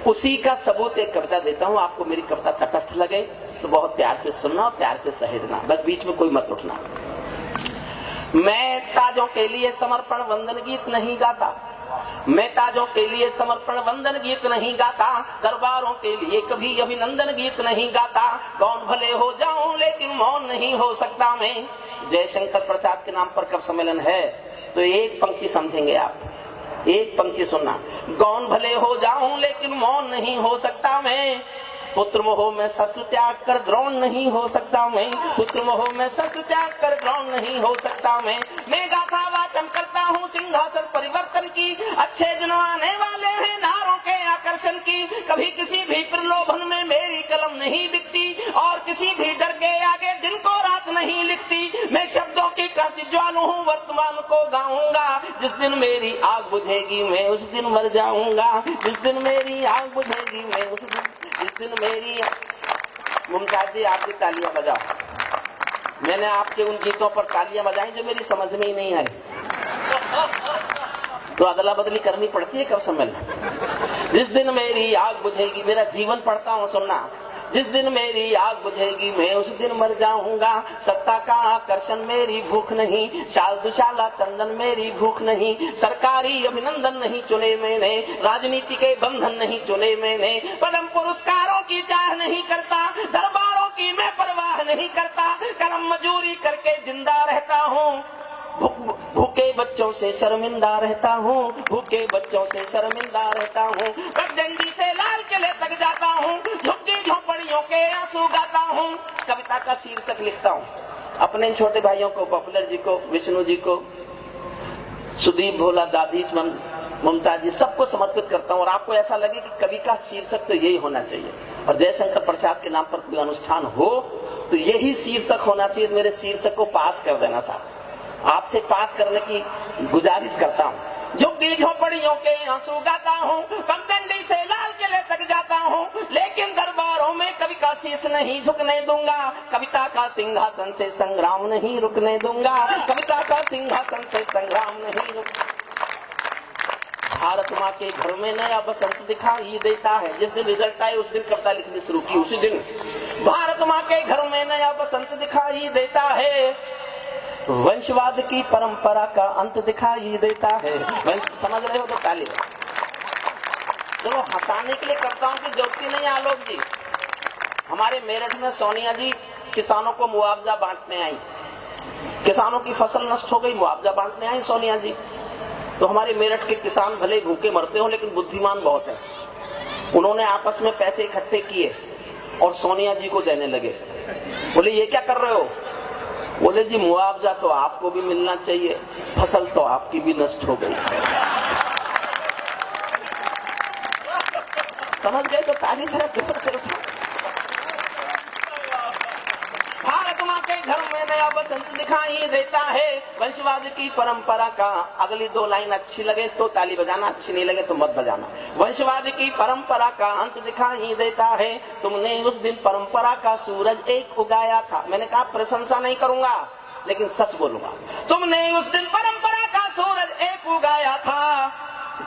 उसी का सबूत एक कविता देता हूं। आपको मेरी कविता तटस्थ लगे तो बहुत प्यार से सुनना और प्यार से सहेजना, बस बीच में कोई मत उठना। मैं ताजों के लिए समर्पण वंदन गीत नहीं गाता। मैं ताजों के लिए समर्पण वंदन गीत नहीं गाता। दरबारों के लिए कभी अभिनंदन गीत नहीं गाता। कौन भले हो जाऊं लेकिन मौन नहीं हो सकता मैं। जयशंकर प्रसाद के नाम पर कब सम्मेलन है तो एक पंक्ति समझेंगे आप, एक पंक्ति सुनना। कौन भले हो जाऊं लेकिन मौन नहीं हो सकता मैं। पुत्र मोह में शस्त्र त्याग कर द्रोण नहीं हो सकता मैं। पुत्र मोह में शस्त्र त्याग कर द्रोण नहीं हो सकता मैं गाथा वाचन करता हूँ सिंहासन परिवर्तन की। अच्छे दिन आने वाले हैं नारों के आकर्षण की। कभी किसी भी प्रलोभन में मेरी कलम नहीं बिकती और किसी भी डर के आगे दिन को रात नहीं लिखती। मैं शब्दों की क्रांति ज्वाला हूँ, वर्तमान को गाऊंगा। जिस दिन मेरी आग बुझेगी मैं उस दिन मर जाऊंगा। जिस दिन मेरी आग बुझेगी मैं उस दिन, जिस दिन मेरी। मुमताज जी, आप भी तालियां बजाओ। मैंने आपके उन गीतों पर तालियां बजाई जो मेरी समझ में ही नहीं आई, तो अदला बदली करनी पड़ती है कब सम्मेलन। जिस दिन मेरी आग बुझेगी, मेरा जीवन पढ़ता हूं सुनना। जिस दिन मेरी आग बुझेगी मैं उस दिन मर जाऊंगा। सत्ता का आकर्षण मेरी भूख नहीं, शाल दुशाला चंदन मेरी भूख नहीं। सरकारी अभिनंदन नहीं चुने मैंने, राजनीति के बंधन नहीं चुने मैंने। पद्म पुरस्कारों की चाह नहीं करता, दरबारों की मैं परवाह नहीं करता। कलम मजूरी करके जिंदा रहता हूँ। भूख भूखे बच्चों से शर्मिंदा रहता हूँ, भूखे बच्चों से शर्मिंदा रहता हूँ, पगडंडी से लाल किले तक जाता हूँ, झुग्गी झोपड़ियों के आंसू गाता हूँ। कविता का शीर्षक लिखता हूँ, अपने छोटे भाइयों को, पॉपुलर जी को, विष्णु जी को, सुदीप, भोला, दादी, मुमताज जी, सबको समर्पित करता हूँ। और आपको ऐसा लगे कि कवि का शीर्षक तो यही होना चाहिए और जयशंकर प्रसाद के नाम पर कोई अनुष्ठान हो तो यही शीर्षक होना चाहिए। मेरे शीर्षक को पास कर देना साहब, आपसे पास करने की गुजारिश करता हूँ। झुग्गी झोपड़ियों के आंसू गाता हूँ, पगडंडी से लाल किले तक जाता हूँ, लेकिन दरबारों में कवि का शीश नहीं झुकने दूंगा, कविता का सिंहासन से संग्राम नहीं रुकने दूंगा, कविता का सिंहासन से संग्राम नहीं रुक। भारत माँ के घर में नया बसंत दिखाई देता है। जिस दिन रिजल्ट आए उस दिन कविता लिखनी शुरू की, उसी दिन भारत माँ के घर में नया बसंत दिखाई देता है, वंशवाद की परंपरा का अंत दिखाई देता है। समझ रहे हो तो ताली। चलो हंसाने के लिए करता हूँ कि ज्योति नहीं आलोक जी, हमारे मेरठ में सोनिया जी किसानों को मुआवजा बांटने आई, किसानों की फसल नष्ट हो गई, मुआवजा बांटने आई सोनिया जी। तो हमारे मेरठ के किसान भले भूखे मरते हो लेकिन बुद्धिमान बहुत है, उन्होंने आपस में पैसे इकट्ठे किए और सोनिया जी को देने लगे। बोले ये क्या कर रहे हो? बोले जी मुआवजा तो आपको भी मिलना चाहिए, फसल तो आपकी भी नष्ट हो गई। समझ गए तो ताली तरह जोर से उठा। भारत माँ के घर में नया बसंत दिखाई देता है, वंशवाद की परंपरा का। अगली दो लाइन अच्छी लगे तो ताली बजाना, अच्छी नहीं लगे तो मत बजाना। वंशवाद की परंपरा का अंत दिखाई देता है, तुमने उस दिन परंपरा का सूरज एक उगाया था। मैंने कहा प्रशंसा नहीं करूंगा लेकिन सच बोलूंगा। तुमने उस दिन परंपरा का सूरज एक उगाया था,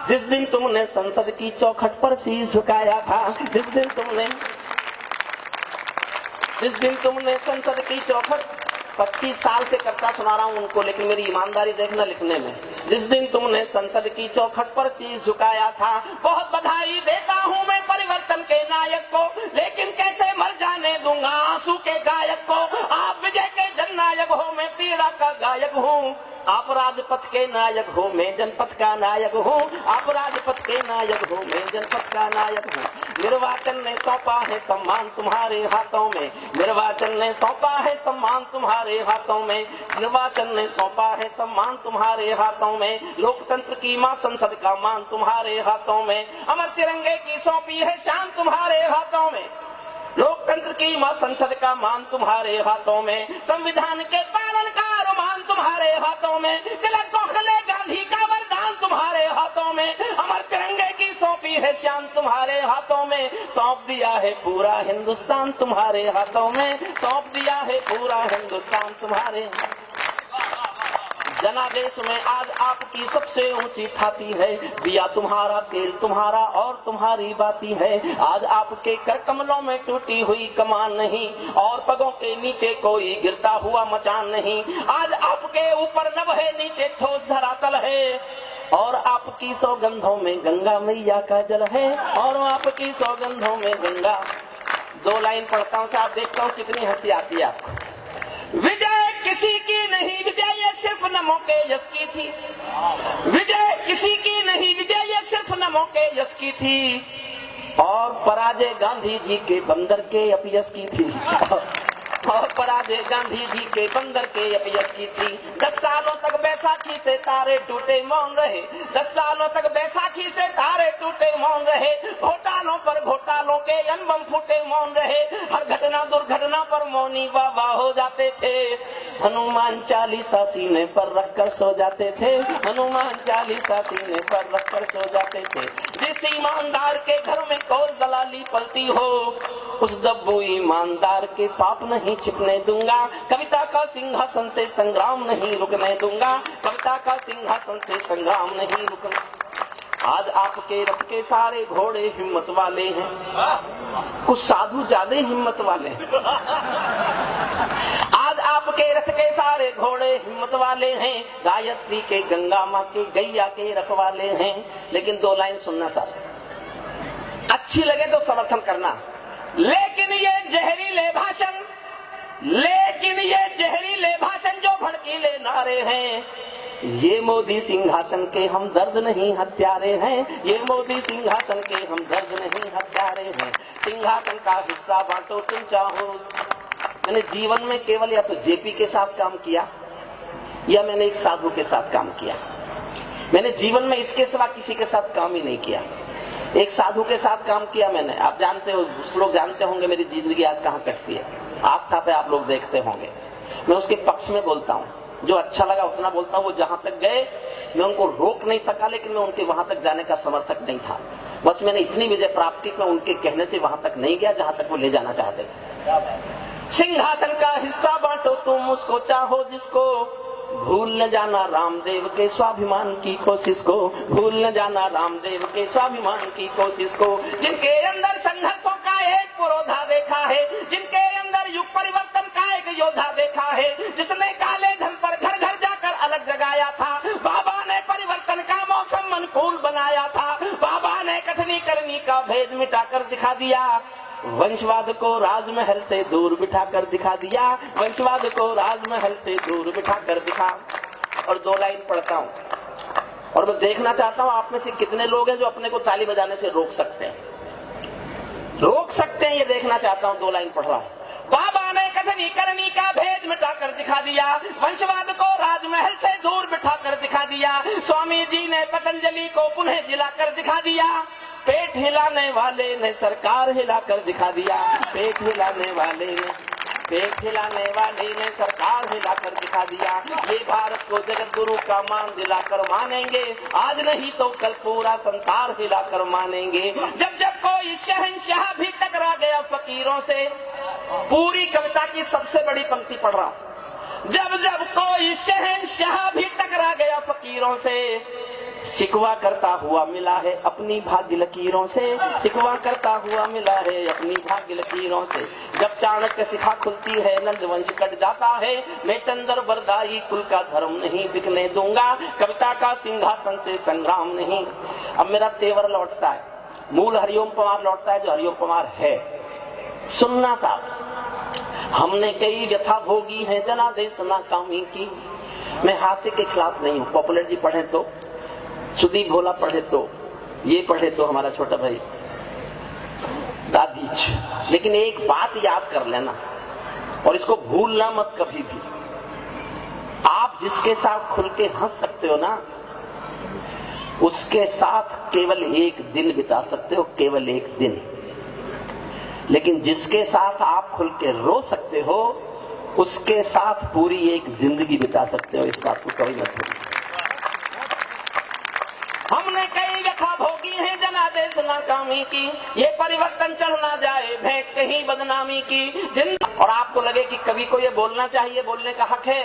जिस दिन तुमने संसद की चौखट पर शीश झुकाया था, जिस दिन तुमने संसद की चौखट, 25 साल से कविता सुना रहा हूं उनको, लेकिन मेरी ईमानदारी देखना लिखने में। जिस दिन तुमने संसद की चौखट पर शीश झुकाया था, बहुत बधाई देता हूं मैं परिवर्तन के नायक को, लेकिन कैसे मर जाने दूंगा आंसू के गायक को। आप विजय के जननायक हो, मैं पीड़ा का गायक हूँ। आप राजपथ के नायक हो, मैं जनपथ का नायक हूँ। आप राजपथ के नायक हो, मैं जनपथ का नायक हूँ। निर्वाचन ने सौंपा है सम्मान तुम्हारे हाथों में, निर्वाचन ने सौंपा है सम्मान तुम्हारे हाथों में, निर्वाचन ने सौंपा है सम्मान तुम्हारे हाथों में। लोकतंत्र की मां संसद का मान तुम्हारे हाथों में, अमर तिरंगे की सौंपी है शान तुम्हारे हाथों में। लोकतंत्र की मां संसद का मान तुम्हारे हाथों में, संविधान के पालन का अरमान तुम्हारे हाथों में, तिलक गोखले गांधी का वरदान तुम्हारे हाथों में, अमर तिरंगे की सौंपी है शान तुम्हारे हाथों में। सौंप दिया है पूरा हिंदुस्तान तुम्हारे हाथों में, सौंप दिया है पूरा हिंदुस्तान तुम्हारे। जनादेश में आज आपकी सबसे ऊंची थाती है, दिया तुम्हारा, तेल तुम्हारा और तुम्हारी बाती है। आज आपके कर कमलों में टूटी हुई कमान नहीं, और पगों के नीचे कोई गिरता हुआ मचान नहीं। आज आपके ऊपर नभ है, नीचे ठोस धरातल है, और आपकी सौगंधों में गंगा मैया का जल है, और आपकी सौगंधों में गंगा। दो लाइन पढ़ता हूँ साहब, देखता हूँ कितनी हंसी आती है आपको। विजय किसी की नहीं, विजय ये सिर्फ नमों के यश की थी। विजय किसी की नहीं, विजय ये सिर्फ नमों के यश की थी, और पराजय गांधी जी के बंदर के अपयश की थी, और पराजय गांधी जी के बंदर के अपयश की थी। 10 सालों तक बैसाखी से तारे टूटे मौन रहे, 10 सालों तक बैसाखी से तारे टूटे मौन रहे, घोटालों पर घोटालों के अनबम फूटे मौन रहे, हर घटना दुर्घटना पर मौनी बाबा हो जाते थे। हनुमान चालीसा सीने पर रखकर सो जाते थे, हनुमान चालीसा सीने पर रखकर सो जाते थे। जिस ईमानदार के घर में कौल दलाली पलती हो, उस दब्बू ईमानदार के पाप नहीं छिपने दूंगा, कविता का सिंहासन से संग्राम नहीं रुकने दूंगा, कविता का सिंहासन से संग्राम नहीं रुकने। आज आपके रथ के सारे घोड़े हिम्मत वाले हैं, कुछ साधु ज्यादा हिम्मत वाले हैं। आज आपके रथ के सारे घोड़े हिम्मत वाले हैं, गायत्री के, गंगा माँ के, गैया के रखवाले हैं। लेकिन दो लाइन सुनना साहब, अच्छी लगे तो समर्थन करना, लेकिन ये जहरीले भाषण जो भड़कीले नारे हैं, ये मोदी सिंहासन के हम दर्द नहीं हत्यारे हैं, ये मोदी सिंहासन के हम दर्द नहीं हत्यारे हैं। सिंहासन का हिस्सा बांटो तुम चाहो। मैंने जीवन में केवल या तो जेपी के साथ काम किया या मैंने एक साधु के साथ काम किया। मैंने जीवन में इसके सिवा किसी के साथ काम ही नहीं किया। एक साधु के साथ काम किया मैंने। आप जानते हो, लोग जानते होंगे मेरी जिंदगी आज कहां कटती है। आस्था पे आप लोग देखते होंगे। मैं उसके पक्ष में बोलता हूं, जो अच्छा लगा उतना बोलता हूं। वो जहां तक गए मैं उनको रोक नहीं सका, लेकिन मैं उनके वहां तक जाने का समर्थक नहीं था। बस मैंने इतनी विजय प्राप्त की कि मैं उनके कहने से वहां तक नहीं गया जहां तक वो ले जाना चाहते थे। सिंहासन का हिस्सा बांटो तुम उसको चाहो जिसको, भूल न जाना रामदेव के स्वाभिमान की कोशिश को, भूल न जाना रामदेव के स्वाभिमान की कोशिश को। जिनके अंदर संघर्षों का एक पुरोधा देखा है, जिनके अंदर युग परिवर्तन का एक योद्धा देखा है, जिसने काले धन पर घर घर जाकर अलग जगाया था। बाबा ने परिवर्तन का मौसम अनुकूल बनाया था। बाबा ने कथनी करनी का भेद मिटाकर दिखा दिया। वंशवाद को राजमहल से दूर बिठाकर दिखा दिया, वंशवाद को राजमहल से दूर बिठाकर दिखा। और 2 लाइन पढ़ता हूं और मैं देखना चाहता हूं आप में से कितने लोग हैं जो अपने को ताली बजाने से रोक सकते हैं। ये देखना चाहता हूं। 2 लाइन पढ़ रहा हूं। बाबा ने कथनी करनी का भेद मिटाकर दिखा दिया, वंशवाद को राजमहल से दूर बिठाकर दिखा दिया। स्वामी जी ने पतंजलि को पुनः जिलाकर दिखा दिया। पेट हिलाने वाले ने सरकार हिलाकर दिखा दिया, पेट हिलाने वाले ने सरकार हिलाकर दिखा दिया। ये भारत को जगत गुरु का मान दिलाकर मानेंगे, आज नहीं तो कल पूरा संसार हिलाकर मानेंगे। जब जब कोई शहंशाह भी टकरा गया फकीरों से, पूरी कविता की सबसे बड़ी पंक्ति पढ़ रहा हूं। जब जब कोई शहंशाह भी टकरा गया फकीरों से, शिकवा करता हुआ मिला है अपनी भाग्य लकीरों से, शिकवा करता हुआ मिला है अपनी भाग्य लकीरों से। जब चाणक्य शिखा खुलती है नंदवंश कट जाता है, मैं चंद्र बरदाई कुल का धर्म नहीं बिकने दूंगा, कविता का सिंहासन से संग्राम नहीं। अब मेरा तेवर लौटता है, मूल हरिओम पवार लौटता है जो हरिओम पवार है। सुनना साहब, हमने कई व्यथा भोगी है जनादेश नाकामी की। मैं हास्य के खिलाफ नहीं हूं। पॉपुलर जी पढ़े तो, सुदीप भोला पढ़े तो, ये पढ़े तो हमारा छोटा भाई दादीच, लेकिन एक बात याद कर लेना और इसको भूलना मत कभी भी। आप जिसके साथ खुल के हंस सकते हो ना, उसके साथ केवल एक दिन बिता सकते हो, केवल एक दिन। लेकिन जिसके साथ आप खुल के रो सकते हो, उसके साथ पूरी एक जिंदगी बिता सकते हो। इस बात को कभी मत भूलिए। हमने कई व्यथा भोगी है जनादेश नाकामी की, ये परिवर्तन चढ़ ना जाए भेंट कहीं बदनामी की। और आपको लगे कि कवि को ये बोलना चाहिए, बोलने का हक है,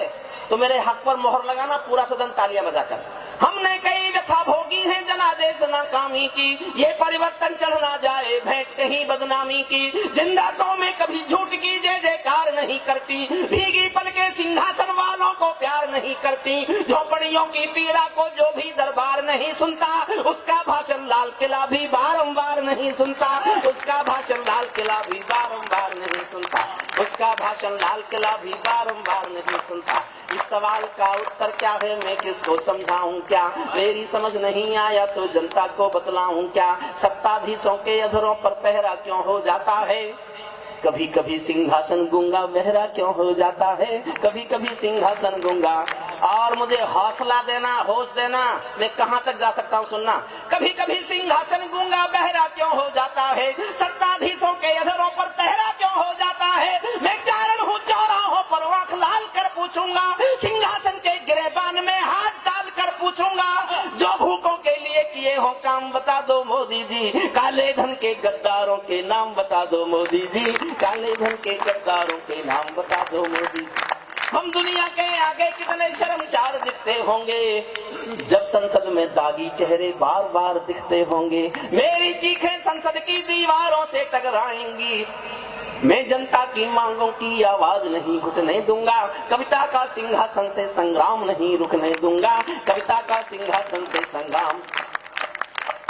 तो मेरे हक पर मोहर लगाना, पूरा सदन तालियां बजाकर। हमने कई व्यथा भोगी है जनादेश नाकामी की, ये परिवर्तन चढ़ ना जाए भेंट कहीं बदनामी की। जिंदा कौमें कभी झूठ की जय जयकार नहीं करती, भीगी पलके सिंहासन वालों को प्यार नहीं करती। झोपड़ियों की पीड़ा को जो भी दरबार नहीं सुनता, उसका भाषण लाल किला भी बारंबार नहीं सुनता, उसका भाषण लाल किला भी बारंबार नहीं सुनता, उसका भाषण लाल किला भी बारंबार नहीं सुनता। इस सवाल का उत्तर क्या है, मैं किसको समझाऊं क्या, मेरी समझ नहीं आया तो जनता को बतलाऊं क्या। सत्ताधीशों के अधरों पर पहरा क्यों हो जाता है, कभी कभी सिंहासन गूंगा बहरा क्यों हो जाता है, कभी कभी सिंहासन गूंगा। और मुझे हौसला देना, होश देना, मैं कहां तक जा सकता हूं सुनना। कभी कभी सिंहासन गूंगा बहरा क्यों हो जाता है, सत्ताधीशों के अधरों पर पहरा क्यों हो जाता है। मैं चारण हूं चौराहों पर आंख लाल कर पूछूंगा, सिंहासन के गिरेबान में हाथ डालकर पूछूंगा। जो भूखों के लिए किए हो काम बता दो मोदी जी, काले धन के गद्दारों के नाम बता दो मोदी जी, काले धन के गद्दारों के नाम बता दो मोदी। हम दुनिया के आगे कितने शर्मसार दिखते होंगे, जब संसद में दागी चेहरे बार बार दिखते होंगे। मेरी चीखें संसद की दीवारों से टकराएंगी, मैं जनता की मांगों की आवाज नहीं घुटने दूंगा, कविता का सिंहासन से संग्राम नहीं रुकने दूंगा, कविता का सिंहासन से संग्राम।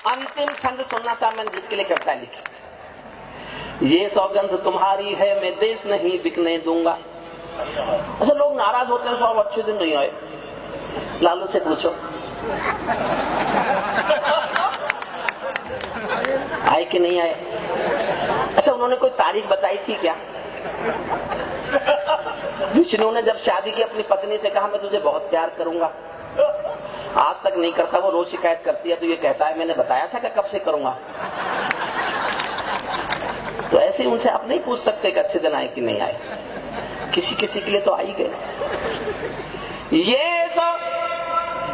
अंतिम छंद सुनना साहब, मैंने जिसके लिए कविता लिखी। ये सौगंध तुम्हारी है मैं देश नहीं बिकने दूंगा। अच्छा, लोग नाराज होते हैं साहब अच्छे दिन नहीं आए, लालू से पूछो आए कि नहीं आए। अच्छा, उन्होंने कोई तारीख बताई थी क्या? विष्णु ने जब शादी की अपनी पत्नी से कहा मैं तुझे बहुत प्यार करूंगा, आज तक नहीं करता, वो रोज शिकायत करती है तो ये कहता है मैंने बताया था कि कब से करूंगा। तो ऐसे ही उनसे आप नहीं पूछ सकते कि अच्छे दिन आए कि नहीं आए, किसी किसी के लिए तो आ ही गए।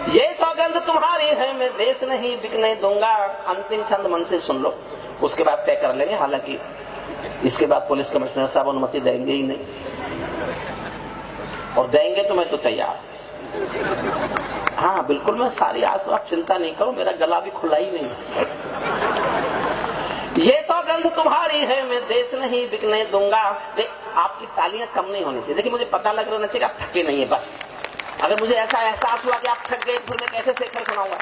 ये सौगंध तुम्हारी है मैं देश नहीं बिकने दूंगा। अंतिम छंद मन से सुन लो, उसके बाद तय कर लेंगे। हालांकि इसके बाद पुलिस कमिश्नर साहब अनुमति देंगे ही नहीं, और देंगे तो मैं तो तैयार। हाँ बिल्कुल, मैं सारी, आज तो आप चिंता नहीं करो, मेरा गला भी खुला ही नहीं। ये सौगंध तुम्हारी है मैं देश नहीं बिकने दूंगा। आपकी तालियां कम नहीं होनी चाहिए। देखिए, मुझे पता लग रहा चाहिए आप थके नहीं है, बस अगर मुझे ऐसा एहसास हुआ कि आप थक गए फिर मैं कैसे शेखर सुनाऊंगा।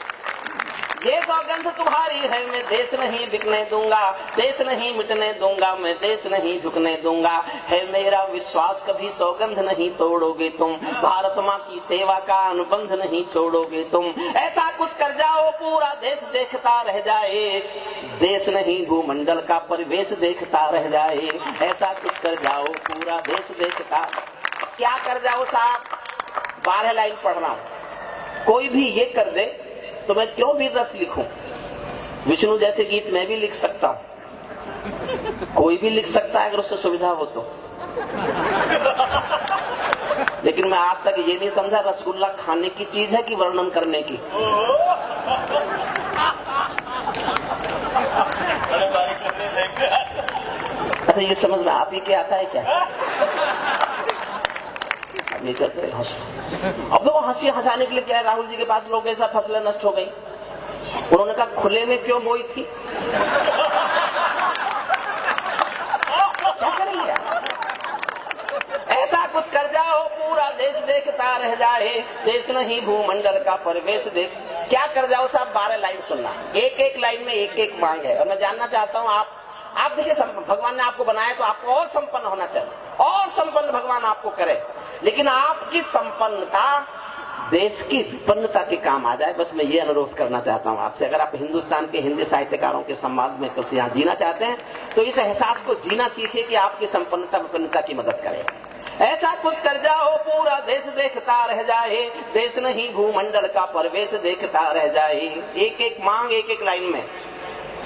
ये सौगंध तुम्हारी है मैं देश नहीं बिकने दूंगा, देश नहीं मिटने दूंगा, मैं देश नहीं झुकने दूंगा। है मेरा विश्वास कभी सौगंध नहीं तोड़ोगे तुम, भारत माँ की सेवा का अनुबंध नहीं छोड़ोगे तुम। ऐसा कुछ कर जाओ पूरा देश देखता रह जाए, देश नहीं भूमंडल का परिवेश देखता रह जाए। ऐसा कुछ कर जाओ पूरा देश देखता। क्या कर जाओ साहब? 12 लाइन पढ़ रहा हूं, कोई भी ये कर दे तो मैं क्यों वीर रस लिखूं? विष्णु जैसे गीत मैं भी लिख सकता हूं, कोई भी लिख सकता है अगर उससे सुविधा हो तो। लेकिन मैं आज तक ये नहीं समझा रसगुल्ला खाने की चीज है कि वर्णन करने की। अच्छा, ये समझ में आप ही क्या आता है क्या? ये करते हैं हंसो। अब तो वो हंसी हंसाने के लिए क्या है, राहुल जी के पास लोग ऐसा फसलें नष्ट हो गई, उन्होंने कहा खुले में क्यों बोई थी? क्या करेंगे? ऐसा कुछ कर जाओ पूरा देश देखता रह जाए, देश नहीं भूमंडल का परिवेश देख। क्या कर जाओ साहब? 12 लाइन सुनना, एक एक लाइन में एक एक मांग है। और मैं जानना चाहता हूं आप देखिए, भगवान ने आपको बनाया तो आपको और संपन्न होना चाहिए, और संपन्न भगवान आपको करे, लेकिन आपकी संपन्नता देश की विपन्नता के काम आ जाए। बस मैं ये अनुरोध करना चाहता हूं आपसे, अगर आप हिंदुस्तान के हिंदी साहित्यकारों के समाज में कुछ यहाँ जीना चाहते हैं तो इस एहसास को जीना सीखिए कि आपकी संपन्नता विपन्नता की मदद करे। ऐसा कुछ कर जाओ पूरा देश देखता रह जाए, देश नहीं भूमंडल का परिवेश देखता रह जाए। एक एक मांग एक एक लाइन में।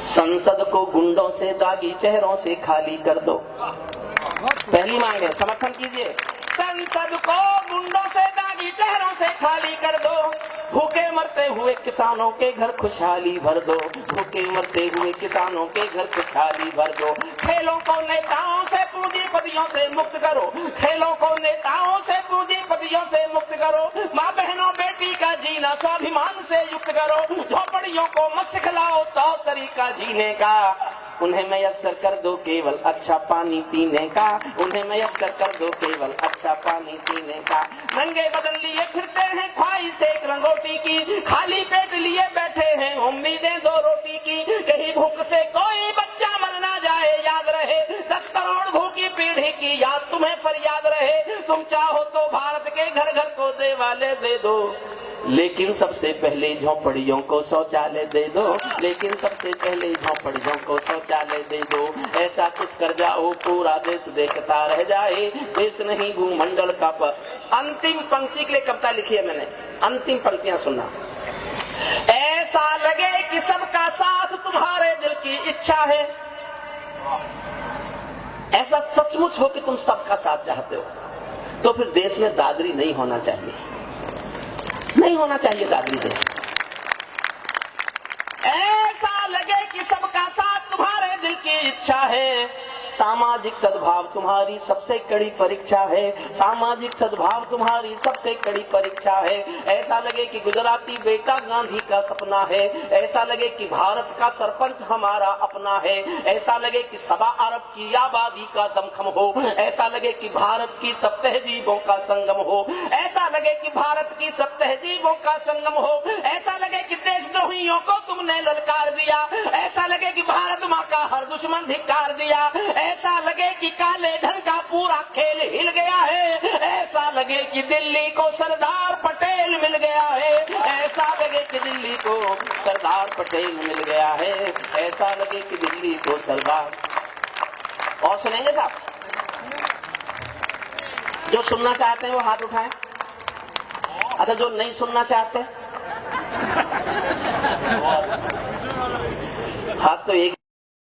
संसद को गुंडों से दागी चेहरों से खाली कर दो, पहली मांग है, समर्थन कीजिए। संसद को गुंडों से दागी चेहरों से खाली कर दो, भूखे मरते हुए किसानों के घर खुशहाली भर दो, भूखे मरते हुए किसानों के घर खुशहाली भर दो। खेलों को नेताओं से पूंजीपतियों से मुक्त करो, खेलों को नेताओं से पूंजीपतियों से मुक्त करो। माँ बहनों बेटी का जीना स्वाभिमान से युक्त करो, झोपड़ियों को मत सिखलाओ तौर तरीका जीने का। उन्हें मयस्सर कर दो केवल अच्छा पानी पीने का, उन्हें मयस्सर कर दो केवल अच्छा पानी पीने का। नंगे बदन लिए फिरते हैं ख्वाहिश एक रंगोटी की, खाली पेट लिए बैठे हैं उम्मीदें 2 रोटी की। कहीं भूख से कोई बच्चा मर ना जाए, याद रहे 10 करोड़ भूखी पीढ़ी की याद तुम्हें फरियाद रहे। तुम चाहो तो भारत के घर घर को देवालय दे दो, लेकिन सबसे पहले झोपड़ियों को शौचालय दे दो, लेकिन सबसे पहले झोपड़ियों को शौचालय दे दो। ऐसा कुछ कर जाओ पूरा देश देखता रह जाए, देश नहीं भूमंडल का पर। अंतिम पंक्ति के लिए कविता लिखी है मैंने, अंतिम पंक्तियां सुनना। ऐसा लगे कि सबका साथ तुम्हारे दिल की इच्छा है, ऐसा सचमुच हो कि तुम सबका साथ चाहते हो, तो फिर देश में दादरी नहीं होना चाहिए, नहीं होना चाहिए दादरी देश। ऐसा लगे कि सबका साथ तुम्हारे दिल की इच्छा है, सामाजिक सद्भाव तुम्हारी सबसे कड़ी परीक्षा है, सामाजिक सद्भाव तुम्हारी सबसे कड़ी परीक्षा है। ऐसा लगे कि गुजराती बेटा गांधी का सपना है, ऐसा लगे कि भारत का सरपंच हमारा अपना है, ऐसा लगे कि 1.25 अरब की आबादी का दमखम हो, ऐसा लगे कि भारत की सब तहजीबों का संगम हो, ऐसा लगे कि भारत की सब तहजीबों का संगम हो, ऐसा लगे कि देशद्रोही हुर्रियों को तुमने ललकार दिया, ऐसा लगे कि भारत माँ का हर दुश्मन धिक्कार दिया, ऐसा लगे कि काले धन का पूरा खेल हिल गया है, ऐसा लगे कि दिल्ली को सरदार पटेल मिल गया है, ऐसा लगे कि दिल्ली को सरदार पटेल मिल गया है, ऐसा लगे कि दिल्ली को सरदार। और सुनेंगे साहब? जो सुनना चाहते हैं वो हाथ उठाएं। अच्छा, जो नहीं सुनना चाहते हाथ तो एक